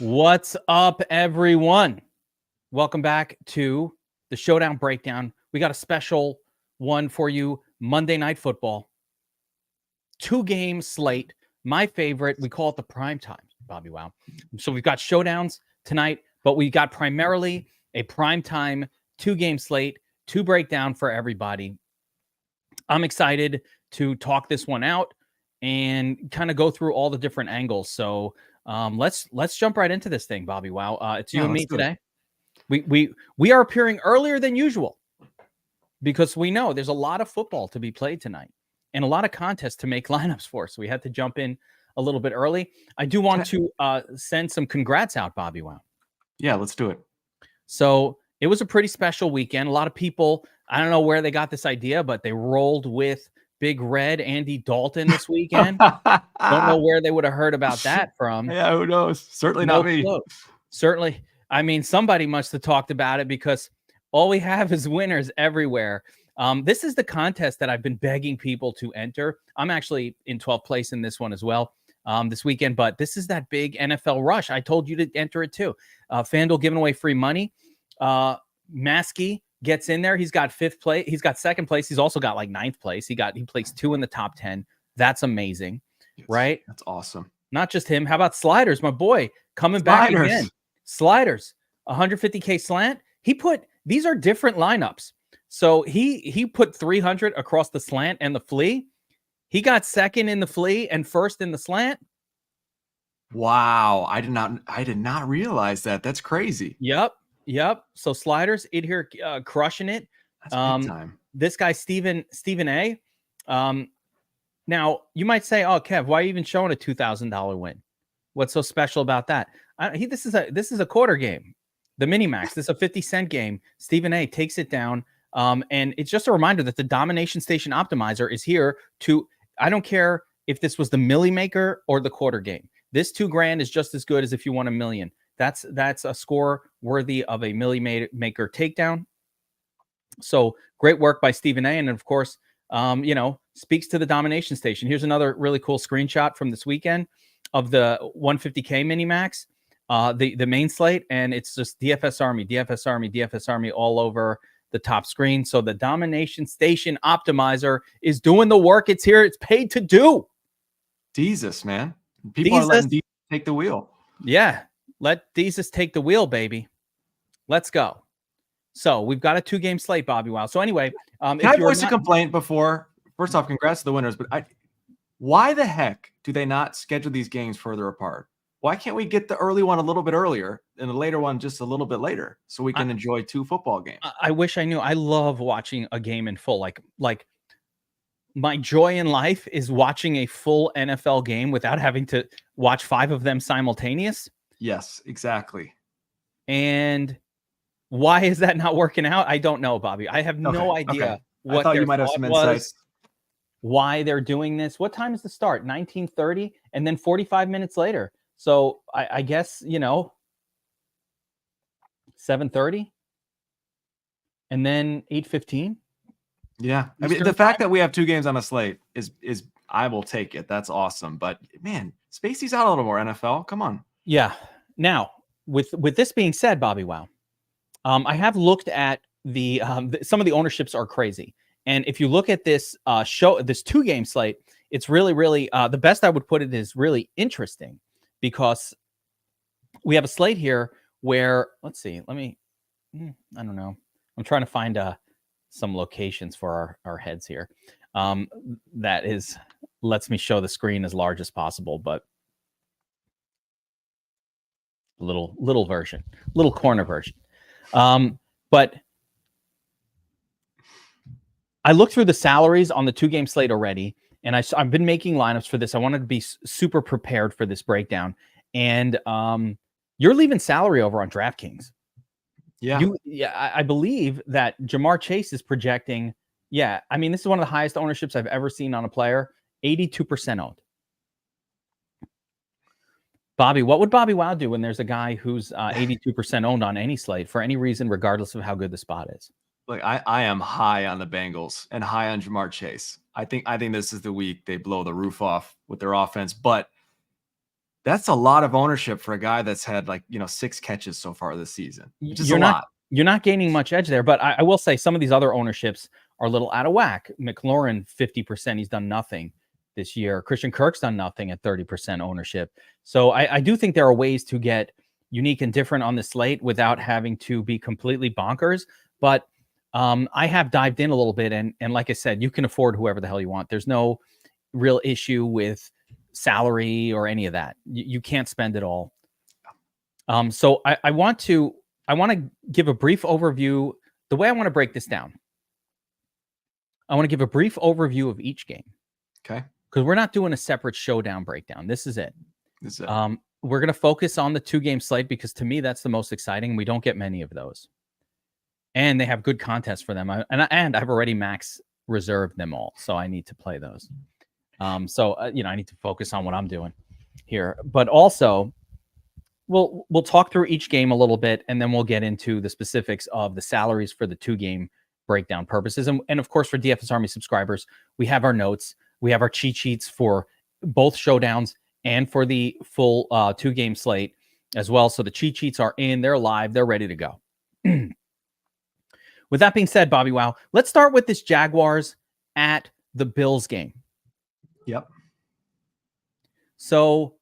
What's up, everyone? Welcome back to the Showdown Breakdown. We got a special one for you, Monday Night Football. 2-game slate, my favorite. We call it the prime time, Bobbywow. So we've got showdowns tonight, but we got primarily a prime time 2-game slate to break down for everybody. I'm excited to talk this one out and kind of go through all the different angles. So let's jump right into this thing, Bobbywow. It's you and me today. We are appearing earlier than usual because we know there's a lot of football to be played tonight and a lot of contests to make lineups for. So we had to jump in a little bit early. I do want to send some congrats out, Bobbywow. Yeah, let's do it. So it was a pretty special weekend. A lot of people, I don't know where they got this idea, but they rolled with Big Red Andy Dalton this weekend. Don't know where they would have heard about that from. Yeah, who knows? Certainly not me. Certainly. I mean, somebody must have talked about it because all we have is winners everywhere. This is the contest that I've been begging people to enter. I'm actually in 12th place in this one as well this weekend, but this is that big NFL rush. I told you to enter it too. FanDuel giving away free money. Maskey gets in there. He's got 5th place. He's got 2nd place. He's also got like 9th place. He placed 2 in the top 10. That's amazing. Yes, right? That's awesome. Not just him. How about Sliders, my boy, coming back again? Sliders, 150K slant. These are different lineups. So he put 300 across the slant and the flea. He got 2nd in the flea and 1st in the slant. Wow, I did not realize that. That's crazy. Yep. So Sliders in here crushing it. That's big time. This guy Stephen A. Now you might say, "Oh, Kev, why are you even showing a $2,000 win? What's so special about that?" This is a quarter game, the mini max. This is a 50-cent game. Stephen A. takes it down, and it's just a reminder that the Domination Station Optimizer is here to. I don't care if this was the Millie Maker or the quarter game. This $2,000 is just as good as if you won $1 million. That's a score worthy of a Millie Maker takedown. So great work by Stephen A. And of course, speaks to the Domination Station. Here's another really cool screenshot from this weekend of the 150K mini max, the main slate, and it's just DFS Army, DFS Army, DFS Army all over the top screen. So the Domination Station Optimizer is doing the work. It's here. It's paid to do. Jesus, man. People are letting Jesus take the wheel. Yeah. Let Jesus take the wheel, baby. Let's go. So we've got a 2-game slate, Bobbywow. So anyway, can I voice a complaint before? First off, congrats to the winners, but why the heck do they not schedule these games further apart? Why can't we get the early one a little bit earlier and the later one just a little bit later so we can enjoy 2 football games? I wish I knew. I love watching a game in full. Like my joy in life is watching a full NFL game without having to watch 5 of them simultaneous. Yes, exactly. And why is that not working out? I don't know, Bobby. I have no idea. What I thought you might have some insights. Why they're doing this. What time is the start? 19:30 and then 45 minutes later. So I guess, 7:30 and then 8:15. Yeah. I mean, the fact that we have 2 games on a slate is I will take it. That's awesome. But man, space these out a little more, NFL. Come on. Yeah. Now, with this being said, Bobbywow, I have looked at some of the ownerships are crazy. And if you look at this this 2-game slate, it's really, really the best I would put it is really interesting because we have a slate here where, let's see, I don't know. I'm trying to find some locations for our heads here. That lets me show the screen as large as possible, but little version, little corner version. But I looked through the salaries on the 2-game slate already, and I've been making lineups for this. I wanted to be super prepared for this breakdown. And you're leaving salary over on DraftKings. Yeah. I believe that Jamar Chase is projecting. Yeah. I mean, this is one of the highest ownerships I've ever seen on a player, 82% owned. Bobby, what would Bobbywow do when there's a guy who's 82% owned on any slate for any reason, regardless of how good the spot is? Look, I am high on the Bengals and high on Jamar Chase. I think this is the week they blow the roof off with their offense. But That's a lot of ownership for a guy that's had 6 catches so far this season, which is You're a not lot. you're not gaining much edge there, but I will say some of these other ownerships are a little out of whack. McLaurin, 50%, he's done nothing this year. Christian Kirk's done nothing at 30% ownership. So I do think there are ways to get unique and different on the slate without having to be completely bonkers. But I have dived in a little bit, and like I said, you can afford whoever the hell you want. There's no real issue with salary or any of that. You can't spend it all. So I want to give a brief overview. The way I want to break this down, I want to give a brief overview of each game. Okay. Because we're not doing a separate showdown breakdown. This is it. This is it. We're going to focus on the 2-game slate because to me, that's the most exciting. We don't get many of those. And they have good contests for them. And I've already max reserved them all. So I need to play those. I need to focus on what I'm doing here. But also, we'll talk through each game a little bit, and then we'll get into the specifics of the salaries for the 2-game breakdown purposes. And of course, for DFS Army subscribers, we have our notes. We have our cheat sheets for both showdowns and for the full 2-game slate as well. So the cheat sheets are in, they're live, they're ready to go. With that being said, Bobbywow, let's start with this Jaguars at the Bills game. Yep. So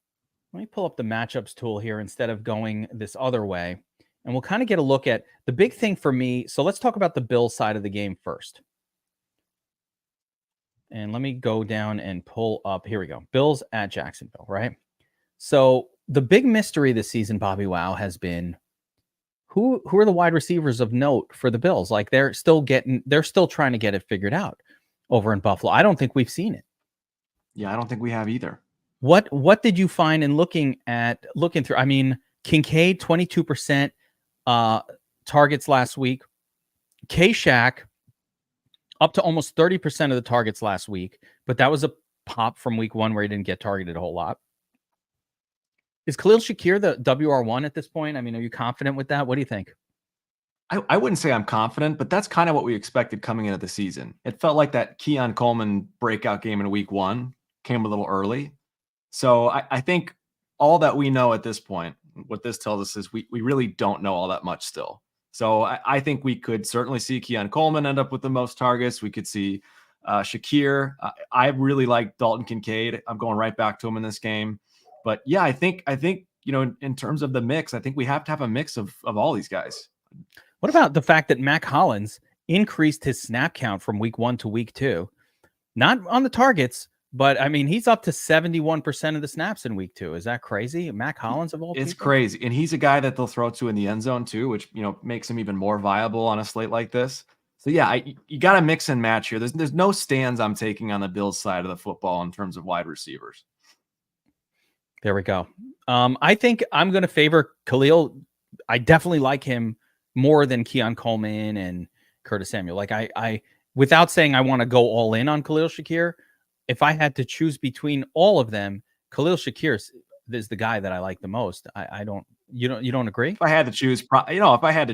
let me pull up the matchups tool here instead of going this other way. And we'll kind of get a look at the big thing for me. So let's talk about the Bills side of the game first. And let me go down and pull up. Here we go. Bills at Jacksonville, right? So the big mystery this season, Bobbywow, has been who are the wide receivers of note for the Bills? Like they're still trying to get it figured out over in Buffalo. I don't think we've seen it. Yeah, I don't think we have either. What did you find in looking through? I mean, Kincaid, 22% targets last week. K-Shack up to almost 30% of the targets last week, but that was a pop from week 1 where he didn't get targeted a whole lot. Is Khalil Shakir the WR1 at this point? I mean, are you confident with that? What do you think? I wouldn't say I'm confident, but that's kind of what we expected coming into the season. It felt like that Keon Coleman breakout game in week 1 came a little early. So I think all that we know at this point, what this tells us is we really don't know all that much still. So I think we could certainly see Keon Coleman end up with the most targets. We could see Shakir. I really like Dalton Kincaid. I'm going right back to him in this game. But yeah, I think in terms of the mix, I think we have to have a mix of all these guys. What about the fact that Mac Hollins increased his snap count from week 1 to week 2? Not on the targets, but I mean, he's up to 71% of the snaps in week 2. Is that crazy? Mac Hollins of all people? It's crazy. And he's a guy that they'll throw to in the end zone too, which, makes him even more viable on a slate like this. So yeah, you got to mix and match here. There's no stands I'm taking on the Bills side of the football in terms of wide receivers. There we go. I think I'm going to favor Khalil. I definitely like him more than Keon Coleman and Curtis Samuel. Like I without saying I want to go all in on Khalil Shakir, if I had to choose between all of them, Khalil Shakir is the guy that I like the most. You don't agree? If I had to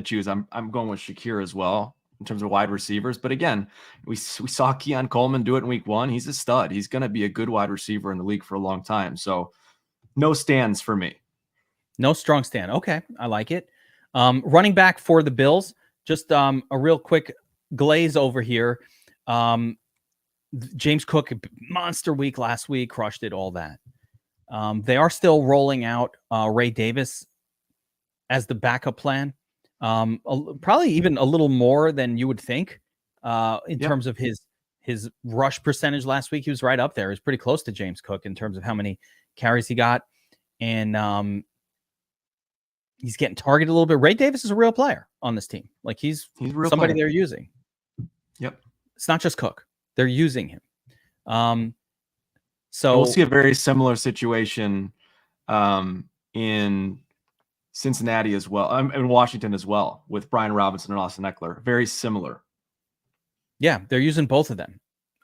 choose, I'm going with Shakir as well in terms of wide receivers. But again, we saw Keon Coleman do it in week 1. He's a stud. He's going to be a good wide receiver in the league for a long time. So no stands for me. No strong stand. Okay. I like it. Running back for the Bills, just a real quick glaze over here. James Cook, monster week last week, crushed it, all that. They are still rolling out Ray Davis as the backup plan. Probably even a little more than you would think in terms of his rush percentage last week. He was right up there. He was pretty close to James Cook in terms of how many carries he got. And he's getting targeted a little bit. Ray Davis is a real player on this team. Like he's somebody they're using. Yep. It's not just Cook. They're using him. So we'll see a very similar situation in Cincinnati as well, in Washington as well, with Brian Robinson and Austin Eckler. Very similar. Yeah, they're using both of them.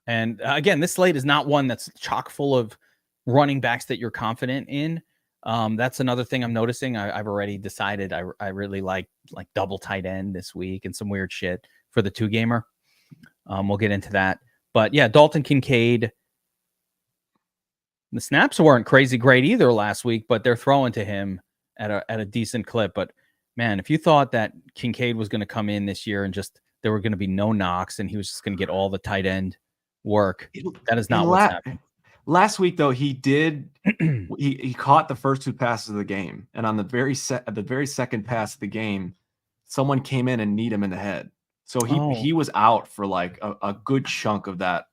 And again, this slate is not one that's chock full of running backs that you're confident in. That's another thing I'm noticing. I've already decided I really like double tight end this week and some weird shit for the 2-gamer. We'll get into that. But yeah, Dalton Kincaid, The snaps weren't crazy great either last week, but they're throwing to him at a decent clip. But man, if you thought that Kincaid was going to come in this year and just there were going to be no knocks and he was just going to get all the tight end work, that is not what's happening. Last week, though, he did. he caught the first 2 passes of the game, and on the very second pass of the game, someone came in and kneed him in the head. So he was out for like a good chunk of that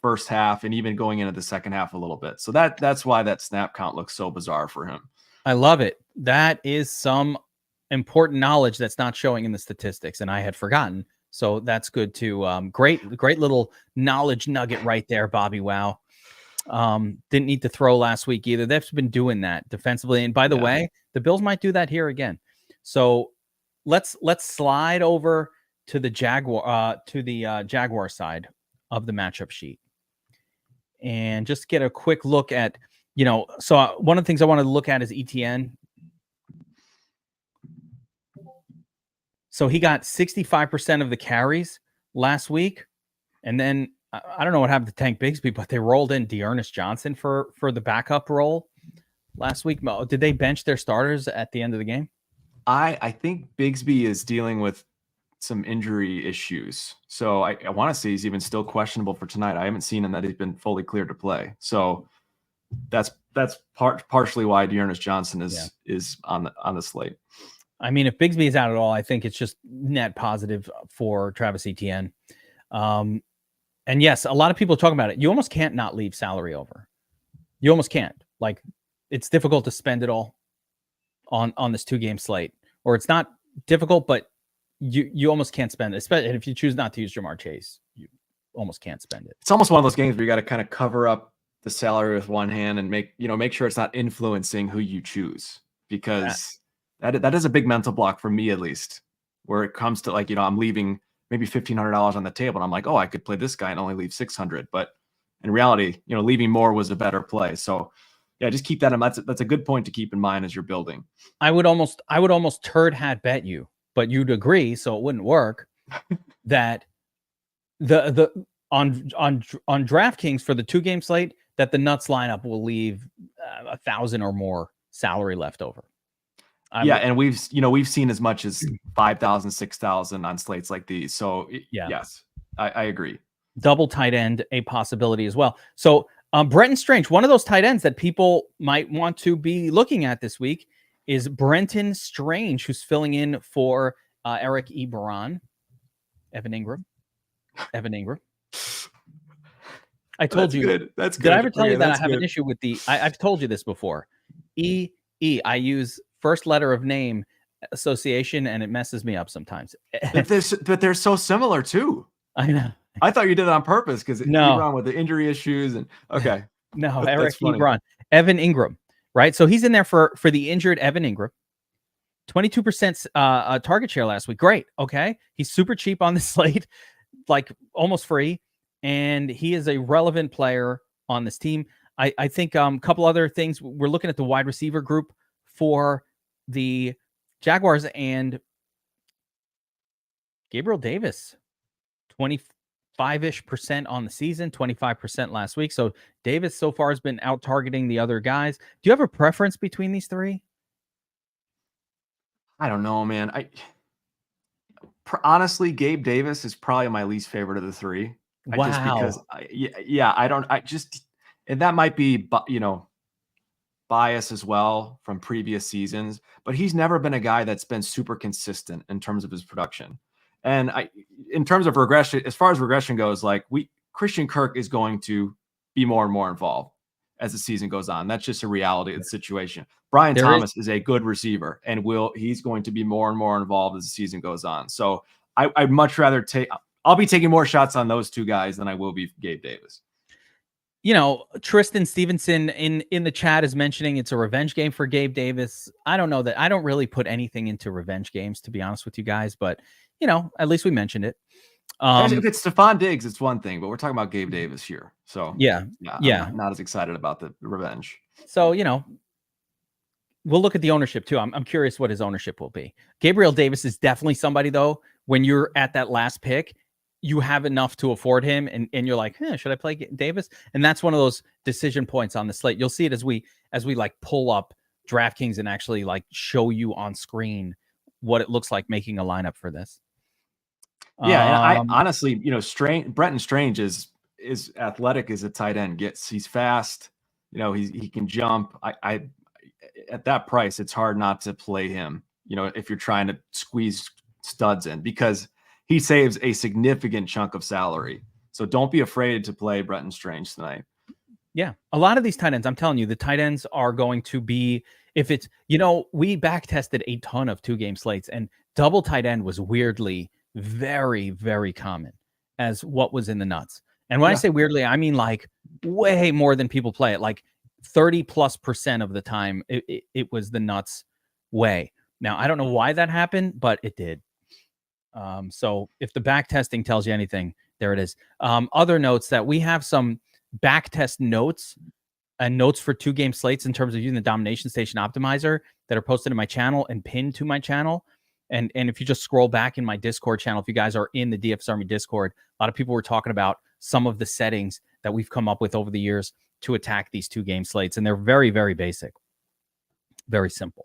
first half, and even going into the second half a little bit. So that's why that snap count looks so bizarre for him. I love it. That is some important knowledge that's not showing in the statistics, and I had forgotten. So that's good too. Great little knowledge nugget right there, Bobbywow. Didn't need to throw last week either. They've been doing that defensively. And by the way, the Bills might do that here again. So let's slide over to the Jaguar side of the matchup sheet and just get a quick look at, so one of the things I wanted to look at is ETN. So he got 65% of the carries last week. And then I don't know what happened to Tank Bigsby, but they rolled in Dearness Johnson for the backup role last week. Did they bench their starters at the end of the game? I think Bigsby is dealing with some injury issues. So I want to say he's even still questionable for tonight. I haven't seen him that he's been fully cleared to play. So that's partially why Dearness Johnson is on the slate. I mean, if Bigsby is out at all, I think it's just net positive for Travis Etienne. And yes, a lot of people talk about it. You almost can't not leave salary over. You almost can't. Like, it's difficult to spend it all on this 2-game slate, or it's not difficult, but you almost can't spend it. Especially if you choose not to use Jamar Chase, you almost can't spend it. It's almost one of those games where you got to kind of cover up the salary with one hand and make sure it's not influencing who you choose, because that is a big mental block for me, at least, where it comes to like, I'm leaving maybe $1,500 on the table, and I'm like, oh, I could play this guy and only leave $600. But in reality, leaving more was a better play. So yeah, just keep that in mind. That's a good point to keep in mind as you're building. I would almost turd hat bet you, but you'd agree, so it wouldn't work, that the on DraftKings for the 2-game slate, that the nuts lineup will leave 1,000 or more salary left over. And we've seen as much as 5,000, 6,000 on slates like these. So yes, I agree. Double tight end, a possibility as well. So Brenton Strange, one of those tight ends that people might want to be looking at this week is Brenton Strange, who's filling in for Eric Ebron, Evan Ingram. I told you. Good. That's good. Did I ever tell you that I have good. an issue with I've told you this before. E. I use first letter of name association, and it messes me up sometimes. But they're so similar too. I know. I thought you did it on purpose because Ebron with the injury issues and okay. No, Eric Ebron, Evan Ingram, right? So he's in there for the injured Evan Ingram. 22% target share last week. Great. Okay. He's super cheap on the slate, like almost free. And he is a relevant player on this team. I think a couple other things. We're looking at the wide receiver group for the Jaguars, and Gabriel Davis, 25-ish% on the season, 25% last week. So Davis so far has been out targeting the other guys. Do you have a preference between these three? I don't know, man. Honestly, Gabe Davis is probably my least favorite of the three. Wow. Just because and that might be, bias as well from previous seasons, but he's never been a guy that's been super consistent in terms of his production. And in terms of regression, as far as regression goes, Christian Kirk is going to be more and more involved as the season goes on. That's just a reality of the situation. Brian Thomas is a good receiver, and he's going to be more and more involved as the season goes on. So I'd much rather I'll be taking more shots on those two guys than I will be Gabe Davis. Tristan Stevenson in the chat is mentioning it's a revenge game for Gabe Davis. I don't know that. I don't really put anything into revenge games, to be honest with you guys, but at least we mentioned it. If it's Stephon Diggs, it's one thing, but we're talking about Gabe Davis here. So I'm not as excited about the revenge. So, we'll look at the ownership too. I'm curious what his ownership will be. Gabriel Davis is definitely somebody, though, when you're at that last pick, you have enough to afford him, and you're like, should I play Davis? And that's one of those decision points on the slate. You'll see it as we like pull up DraftKings and actually like show you on screen what it looks like making a lineup for this. Yeah, and I honestly, Brenton Strange is athletic as a tight end gets. He's fast. He can jump. I at that price, it's hard not to play him. If you're trying to squeeze studs in, because he saves a significant chunk of salary. So don't be afraid to play Brenton Strange tonight. Yeah, a lot of these tight ends, I'm telling you, the tight ends are going to be, if it's, we back tested a ton of 2-game slates, and double tight end was weirdly very, very common as what was in the nuts. And when I say weirdly, I mean like way more than people play it. Like 30+% of the time, it was the nuts way. Now, I don't know why that happened, but it did. So if the back testing tells you anything, there it is. Other notes that we have some back test notes and notes for 2-game slates in terms of using the Domination Station optimizer that are posted in my channel and pinned to my channel. And if you just scroll back in my Discord channel, if you guys are in the DFS Army Discord, a lot of people were talking about some of the settings that we've come up with over the years to attack these 2-game slates. And they're very, very basic, very simple.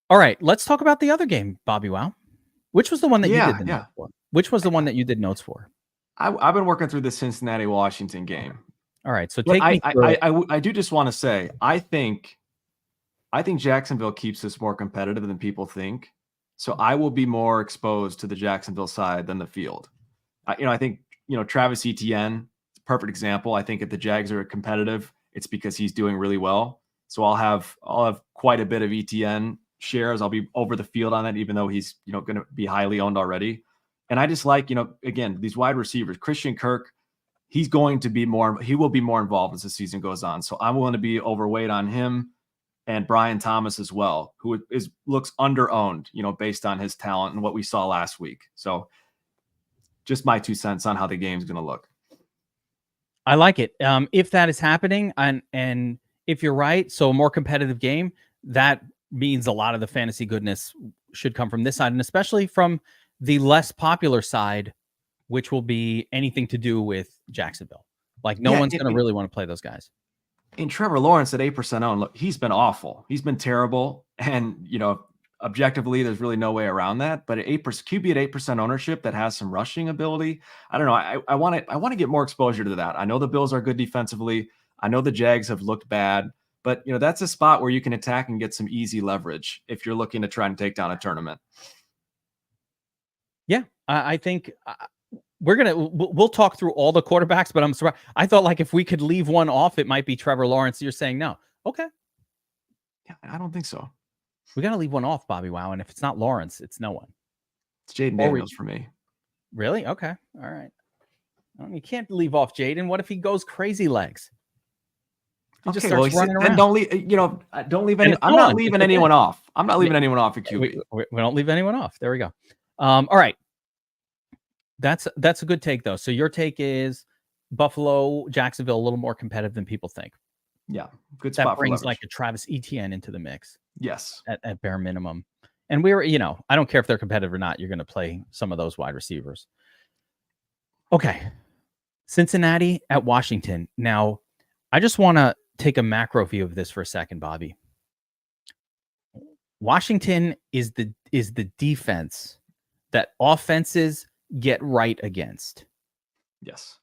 All right, let's talk about the other game, Bobbywow. Which was the one that you did the notes for? Which was the one that you did notes for? I've been working through the Cincinnati-Washington game. All right, so take me through. I do just want to say, I think Jacksonville keeps this more competitive than people think. So I will be more exposed to the Jacksonville side than the field. I think, Travis Etienne, perfect example. I think if the Jags are competitive, it's because he's doing really well. So I'll have quite a bit of Etienne shares. I'll be over the field on that, even though he's, going to be highly owned already. And I just like, again, these wide receivers, Christian Kirk, he will be more involved as the season goes on. So I'm willing to be overweight on him and Brian Thomas as well, who looks under-owned, based on his talent and what we saw last week. So just my 2 cents on how the game's going to look. I like it. If that is happening, and if you're right, so a more competitive game, that means a lot of the fantasy goodness should come from this side, and especially from the less popular side, which will be anything to do with Jacksonville. Like no one's going to really want to play those guys. And Trevor Lawrence at 8% owned, look, he's been awful. He's been terrible. And, objectively, there's really no way around that. But at 8%, QB at 8% ownership that has some rushing ability, I don't know. I want to get more exposure to that. I know the Bills are good defensively. I know the Jags have looked bad. But, that's a spot where you can attack and get some easy leverage if you're looking to try and take down a tournament. Yeah, I think we'll talk through all the quarterbacks, but I'm surprised. I thought like if we could leave one off, it might be Trevor Lawrence. You're saying no. Okay. Yeah, I don't think so. We got to leave one off, Bobbywow. And if it's not Lawrence, it's no one. It's Jaden Daniels for me. Really? Okay. All right. You can't leave off Jaden. What if he goes crazy legs? Okay, well, then don't leave. Don't leave any. I'm not leaving anyone off. I'm not leaving anyone off at QB. We don't leave anyone off. There we go. All right. That's a good take though. So your take is Buffalo, Jacksonville, a little more competitive than people think. Yeah, good spot. That brings like a Travis Etienne into the mix. Yes, at bare minimum. And I don't care if they're competitive or not. You're going to play some of those wide receivers. Okay, Cincinnati at Washington. Now, I just want to take a macro view of this for a second, Bobby. Washington is the defense that offenses get right against. Yes.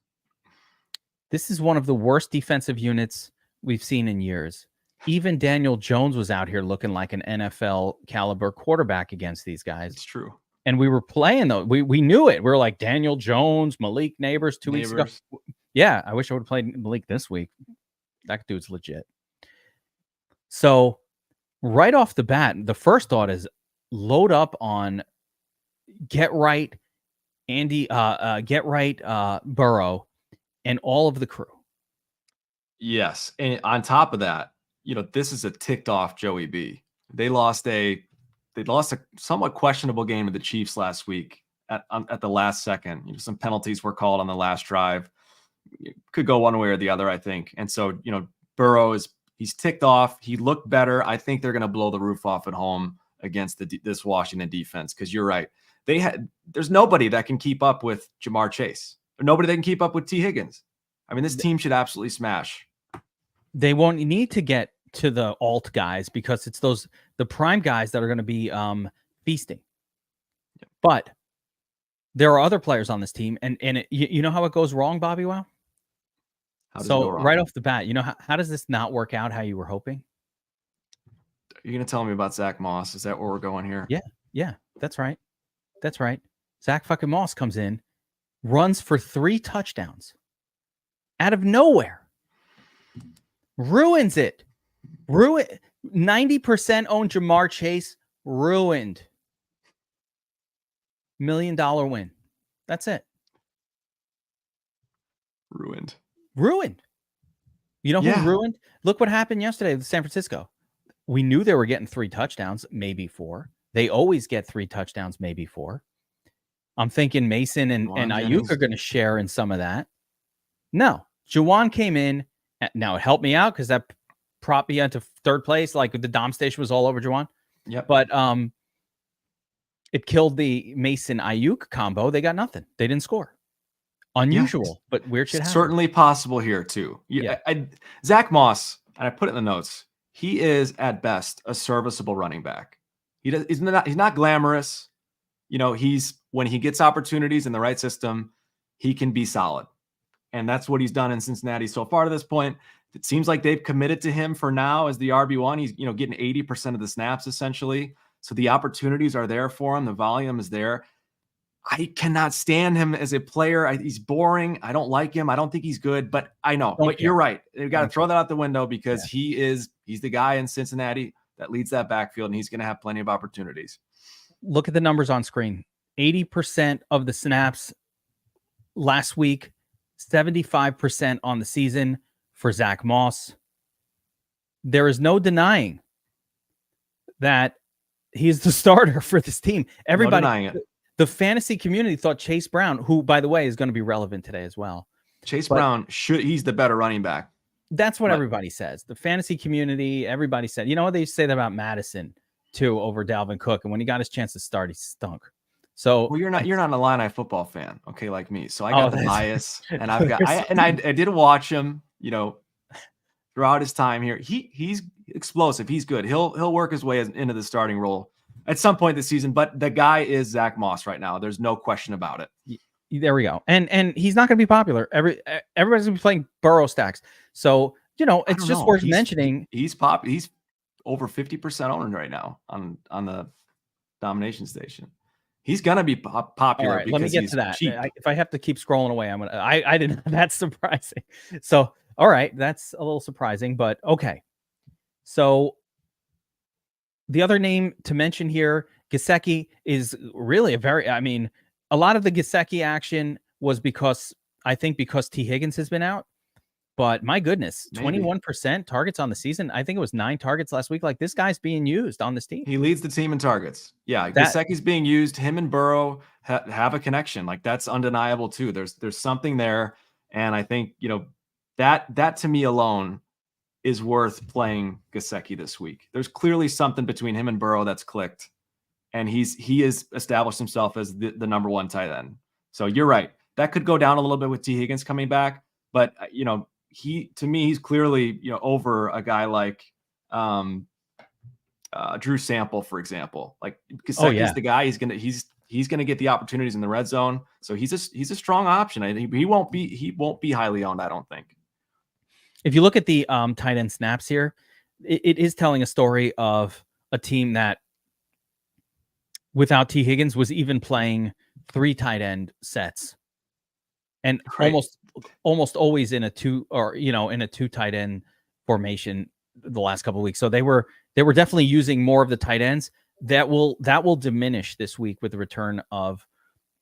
This is one of the worst defensive units we've seen in years. Even Daniel Jones was out here looking like an NFL caliber quarterback against these guys. It's true. And we were playing though. We knew it. We were like Daniel Jones, Malik Neighbors 2 weeks ago. Yeah, I wish I would have played Malik this week. That dude's legit. So right off the bat, the first thought is load up on get right Burrow and all of the crew. Yes. And on top of that, this is a ticked off Joey B. They lost a somewhat questionable game to the Chiefs last week at the last second. Some penalties were called on the last drive. It could go one way or the other, I think. And so, Burrow he's ticked off. He looked better. I think they're going to blow the roof off at home against this Washington defense. Cause you're right. there's nobody that can keep up with Jamar Chase. Or nobody that can keep up with T. Higgins. I mean, this team should absolutely smash. They won't need to get to the alt guys because it's the prime guys that are going to be feasting. Yep. But there are other players on this team, and you know how it goes wrong, Bobbywow? How does so it go wrong? Right off the bat, you know how does this not work out how you were hoping? You're going to tell me about Zach Moss? Is that where we're going here? Yeah, that's right. Zach fucking Moss comes in, runs for 3 touchdowns out of nowhere, ruins it. 90% owned Jamar Chase, ruined. $1 million win. That's it. Ruined. You know who ruined? Look what happened yesterday with San Francisco. We knew they were getting 3 touchdowns, maybe 4. They always get 3 touchdowns, maybe 4. I'm thinking Mason and Ayuk are going to share in some of that. No, Juwan came in. Now it helped me out because that prop me into 3rd place. Like the Dom station was all over Juwan. Yep. But it killed the Mason Ayuk combo. They got nothing. They didn't score. Unusual, but weird shit happened. Certainly possible here too. Zach Moss, and I put it in the notes. He is at best a serviceable running back. He's not glamorous. You know, when he gets opportunities in the right system, he can be solid. And that's what he's done in Cincinnati so far to this point. It seems like they've committed to him for now as the RB1. He's, getting 80% of the snaps essentially. So the opportunities are there for him. The volume is there. I cannot stand him as a player. He's boring. I don't like him. I don't think he's good, but I know. You're right. You've got to throw that out the window because he's the guy in Cincinnati that leads that backfield, and he's going to have plenty of opportunities. Look at the numbers on screen. 80% of the snaps last week, 75% on the season for Zach Moss. There is no denying that he's the starter for this team. Everybody, no denying it. The fantasy community thought Chase Brown, who, by the way, is going to be relevant today as well. Brown, he's the better running back. That's what everybody says. The fantasy community, everybody said. You know what they say that about Madison too over Dalvin Cook, and when he got his chance to start, he stunk. So you're not an Illini football fan, okay, like me. So I got the bias, and I did watch him, throughout his time here. He's explosive. He's good. He'll work his way into the starting role at some point this season. But the guy is Zach Moss right now. There's no question about it. There we go. And he's not going to be popular. Everybody's going to be playing Burrow stacks. So it's just worth mentioning. He's over 50% owned right now on the domination station. He's gonna be popular. Right, let me get to that. If I have to keep scrolling away, I didn't. That's surprising. So, all right, that's a little surprising, but okay. So, the other name to mention here, Gesicki, is really a lot of the Gesicki action was because T. Higgins has been out. But my goodness, 21% targets on the season. I think it was 9 targets last week. Like, this guy's being used on this team. He leads the team in targets. Yeah, Gesicki's being used. Him and Burrow have a connection. Like, that's undeniable too. There's something there, and I think that to me alone is worth playing Gesicki this week. There's clearly something between him and Burrow that's clicked, and he has established himself as the number 1 tight end. So you're right. That could go down a little bit with T. Higgins coming back, but to me, he's clearly, over a guy like Drew Sample, for example. Like, Gesicki's the guy. He's gonna get the opportunities in the red zone. So he's a strong option. I think he won't be highly owned, I don't think. If you look at the tight end snaps here, it is telling a story of a team that without T. Higgins was even playing 3 tight end sets. And almost always in a 2 tight end formation the last couple of weeks. So they were definitely using more of the tight ends. That will diminish this week with the return of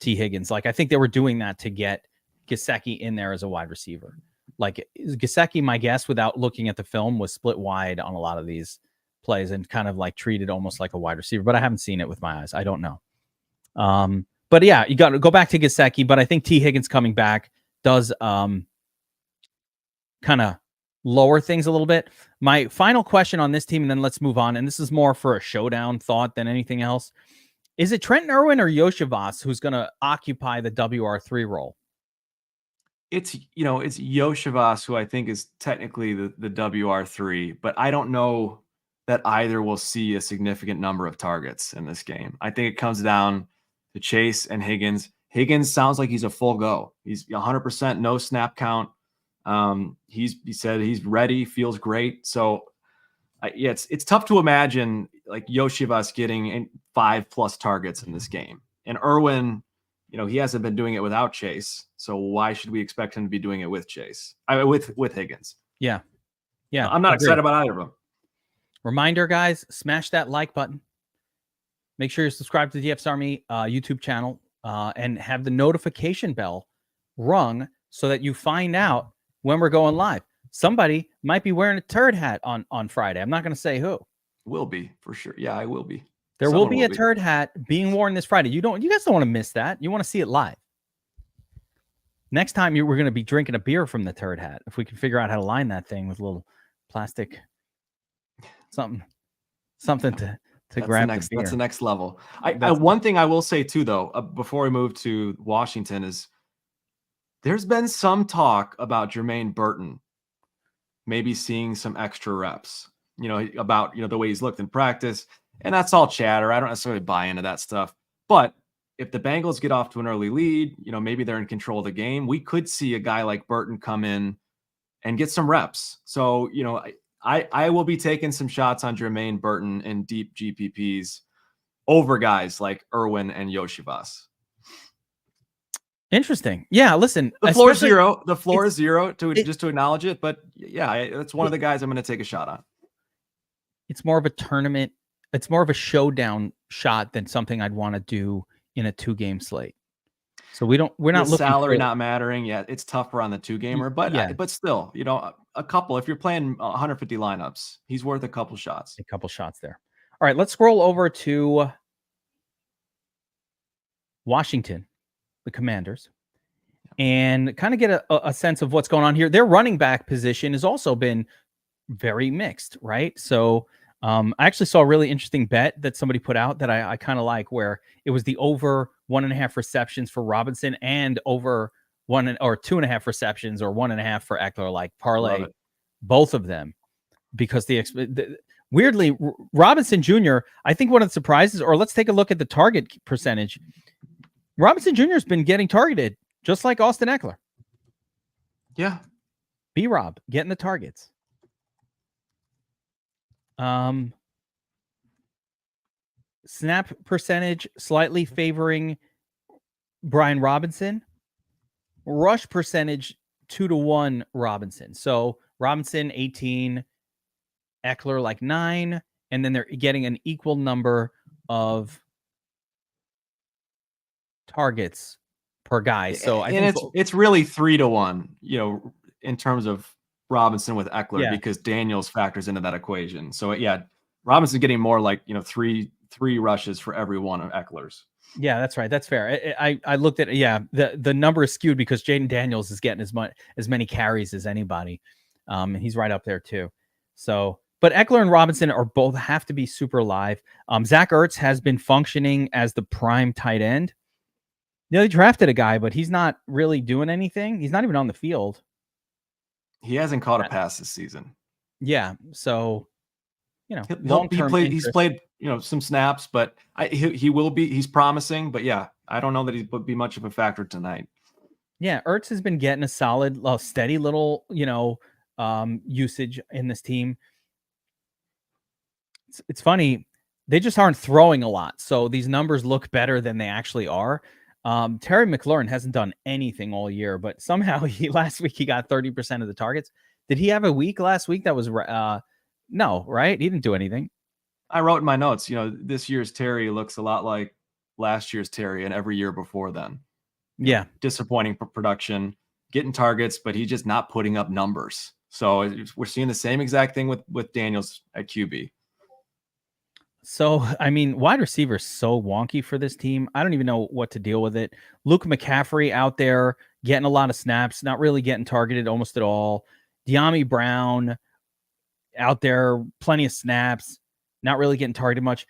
T. Higgins. Like, I think they were doing that to get Gesicki in there as a wide receiver. Like, Gesicki, my guess, without looking at the film, was split wide on a lot of these plays and kind of like treated almost like a wide receiver. But I haven't seen it with my eyes. I don't know. But yeah, you got to go back to Gesicki. But I think T. Higgins coming back does kind of lower things a little bit. My final question on this team, and then let's move on, and this is more for a showdown thought than anything else, Is it Trenton Irwin or Yoshivas who's going to occupy the WR3 role? It's Yoshivas, who I think is technically the WR3, but I don't know that either will see a significant number of targets in this game. I think it comes down to Chase and Higgins. Higgins sounds like he's a full go. He's 100% no snap count. He said he's ready, feels great. So yeah, it's tough to imagine like Yoshivas getting 5+ targets in this game. And Irwin, he hasn't been doing it without Chase. So why should we expect him to be doing it with Chase? With Higgins. Yeah. I'm not excited about either of them. Reminder, guys, smash that like button. Make sure you're subscribed to the DFS Army YouTube channel and have the notification bell rung so that you find out when we're going live. Somebody might be wearing a turd hat on Friday. I'm not going to say who. Will be, for sure. Yeah, I will be. There will be a turd hat being worn this Friday. You guys don't want to miss that. You want to see it live. Next time we're going to be drinking a beer from the turd hat. If we can figure out how to line that thing with a little plastic, something to grab the beer. That's the next level. One thing I will say too, though, before we move to Washington, is there's been some talk about Jermaine Burton maybe seeing some extra reps, about, the way he's looked in practice. And that's all chatter. I don't necessarily buy into that stuff. But if the Bengals get off to an early lead, maybe they're in control of the game. We could see a guy like Burton come in and get some reps. So, I will be taking some shots on Jermaine Burton in deep GPPs over guys like Irwin and Yoshivas. Interesting. Yeah, listen. The floor is zero. The floor is zero just to acknowledge it. But yeah, that's one of the guys I'm going to take a shot on. It's more of a tournament. It's more of a showdown shot than something I'd want to do in a 2-game slate. So we're not looking salary not mattering yet. It's tougher on the 2-gamer, but yeah. But still, a couple. If you're playing 150 lineups, he's worth a couple shots. A couple shots there. All right, let's scroll over to Washington, the Commanders, and kind of get a sense of what's going on here. Their running back position has also been very mixed, right? So I actually saw a really interesting bet that somebody put out that I kind of like, where it was the over 1.5 receptions for Robinson and over 2.5 receptions or 1.5 for Eckler, like parlay both of them, because weirdly Robinson Jr., I think one of the surprises, or let's take a look at the target percentage. Robinson Jr. has been getting targeted just like Austin Eckler. Yeah. B-Rob getting the targets. Snap percentage slightly favoring Brian Robinson. Rush percentage 2-1 Robinson. So Robinson 18, Eckler like 9, and then they're getting an equal number of targets per guy. So I think it's really 3-1, in terms of Robinson with Eckler, because Daniels factors into that equation. So yeah, Robinson getting more like, three rushes for every one of Eckler's. Yeah, that's right. That's fair. I looked at the number is skewed because Jaden Daniels is getting as many carries as anybody. And he's right up there too. So, but Eckler and Robinson are both have to be super live. Zach Ertz has been functioning as the prime tight end. They drafted a guy, but he's not really doing anything. He's not even on the field. He hasn't caught a pass this season. Yeah. So, he's played, some snaps, but he will be, he's promising, but yeah, I don't know that he'd be much of a factor tonight. Yeah. Ertz has been getting a solid, steady little, usage in this team. It's funny. They just aren't throwing a lot. So these numbers look better than they actually are. Terry McLaurin hasn't done anything all year, but somehow last week he got 30% of the targets. Did he have a week last week that was no, right? He didn't do anything. I wrote in my notes, this year's Terry looks a lot like last year's Terry and every year before then. Yeah. Disappointing production, getting targets, but he's just not putting up numbers. So we're seeing the same exact thing with Daniels at QB. So, wide receiver is so wonky for this team. I don't even know what to deal with it. Luke McCaffrey out there getting a lot of snaps, not really getting targeted almost at all. De'Ami Brown out there, plenty of snaps. not really getting targeted much.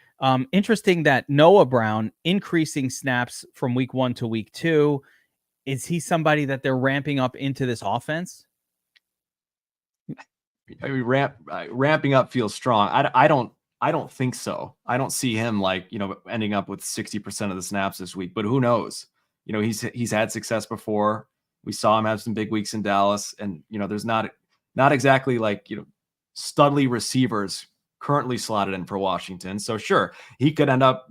Interesting that Noah Brown increasing snaps from week 1 to week 2. Is he somebody that they're ramping up into this offense? I mean, ramping up feels strong. I don't think so. I don't see him ending up with 60% of the snaps this week, but who knows? He's had success before. We saw him have some big weeks in Dallas, and there's not exactly studly receivers currently slotted in for Washington. So sure, he could end up,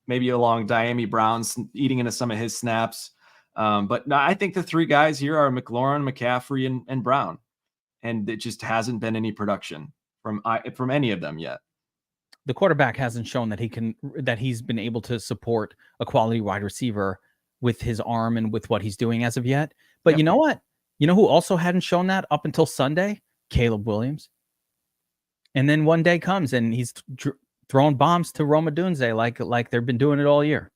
maybe along Diami Brown's eating into some of his snaps. But no, I think the three guys here are McLaurin, McCaffrey, and Brown. And it just hasn't been any production from any of them yet. The quarterback hasn't shown that he's been able to support a quality wide receiver with his arm and with what he's doing as of yet. But You know what? You know who also hadn't shown that up until Sunday? Caleb Williams. And then one day comes and he's throwing bombs to Roma Dunze like they've been doing it all year.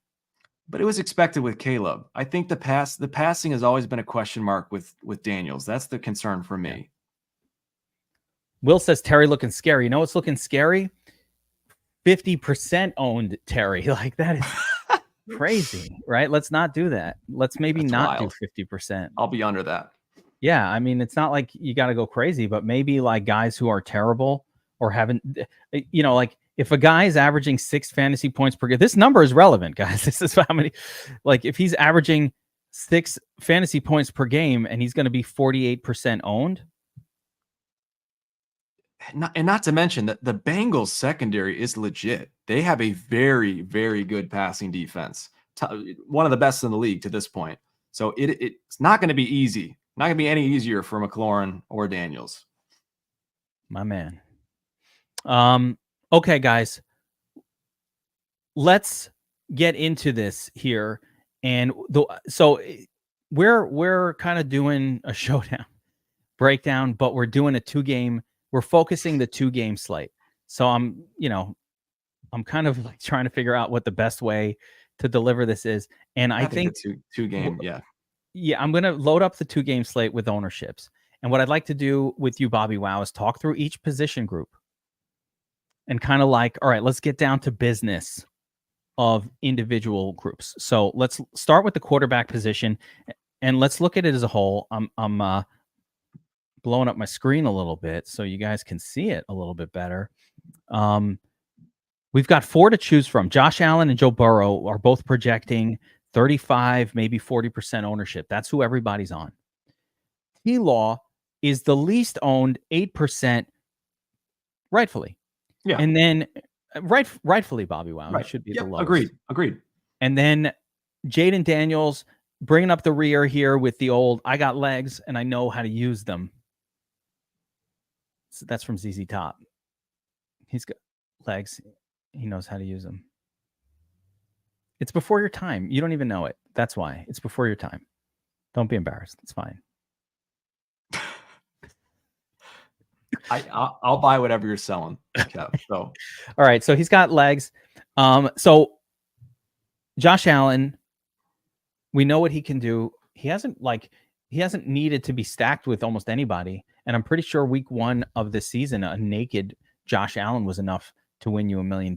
But it was expected with Caleb. I think the passing has always been a question mark with Daniels. That's the concern for me. Yeah. Will says Terry looking scary. You know what's looking scary? 50% owned Terry. Like, that is crazy, right? Let's not do that. Let's maybe not do 50%. I'll be under that. Yeah, I mean, it's not like you got to go crazy, but maybe like guys who are terrible or haven't, like if a guy is averaging 6 fantasy points per game, this number is relevant, guys. This is how many, like if he's averaging 6 fantasy points per game and he's going to be 48% owned. Not to mention that the Bengals secondary is legit. They have a very, very good passing defense. One of the best in the league to this point. So it's not going to be easy. Not going to be any easier for McLaurin or Daniels. My man. Okay, guys. Let's get into this here. And so we're kind of doing a showdown breakdown, but we're doing a 2-game. We're focusing the 2-game slate. So I'm kind of like trying to figure out what the best way to deliver this is. And I think two game. Yeah. Yeah. I'm going to load up the 2-game slate with ownerships. And what I'd like to do with you, Bobbywow, is talk through each position group and kind of like, all right, let's get down to business of individual groups. So let's start with the quarterback position and let's look at it as a whole. I'm blowing up my screen a little bit so you guys can see it a little bit better. We've got 4 to choose from. Josh Allen and Joe Burrow are both projecting 35, maybe 40% ownership. That's who everybody's on. T-Law is the least owned, 8%, rightfully. Yeah. And then rightfully, Bobbywow. Right. It should be the lowest. Agreed. And then Jaden Daniels bringing up the rear here with the old, I got legs and I know how to use them. So that's from ZZ Top. He's got legs. He knows how to use them. It's before your time. You don't even know it. That's why. It's before your time. Don't be embarrassed. It's fine. I'll buy whatever you're selling, Kev. So all right. So he's got legs. So Josh Allen, we know what he can do. He hasn't needed to be stacked with almost anybody. And I'm pretty sure week 1 of the season, a naked Josh Allen was enough to win you $1 million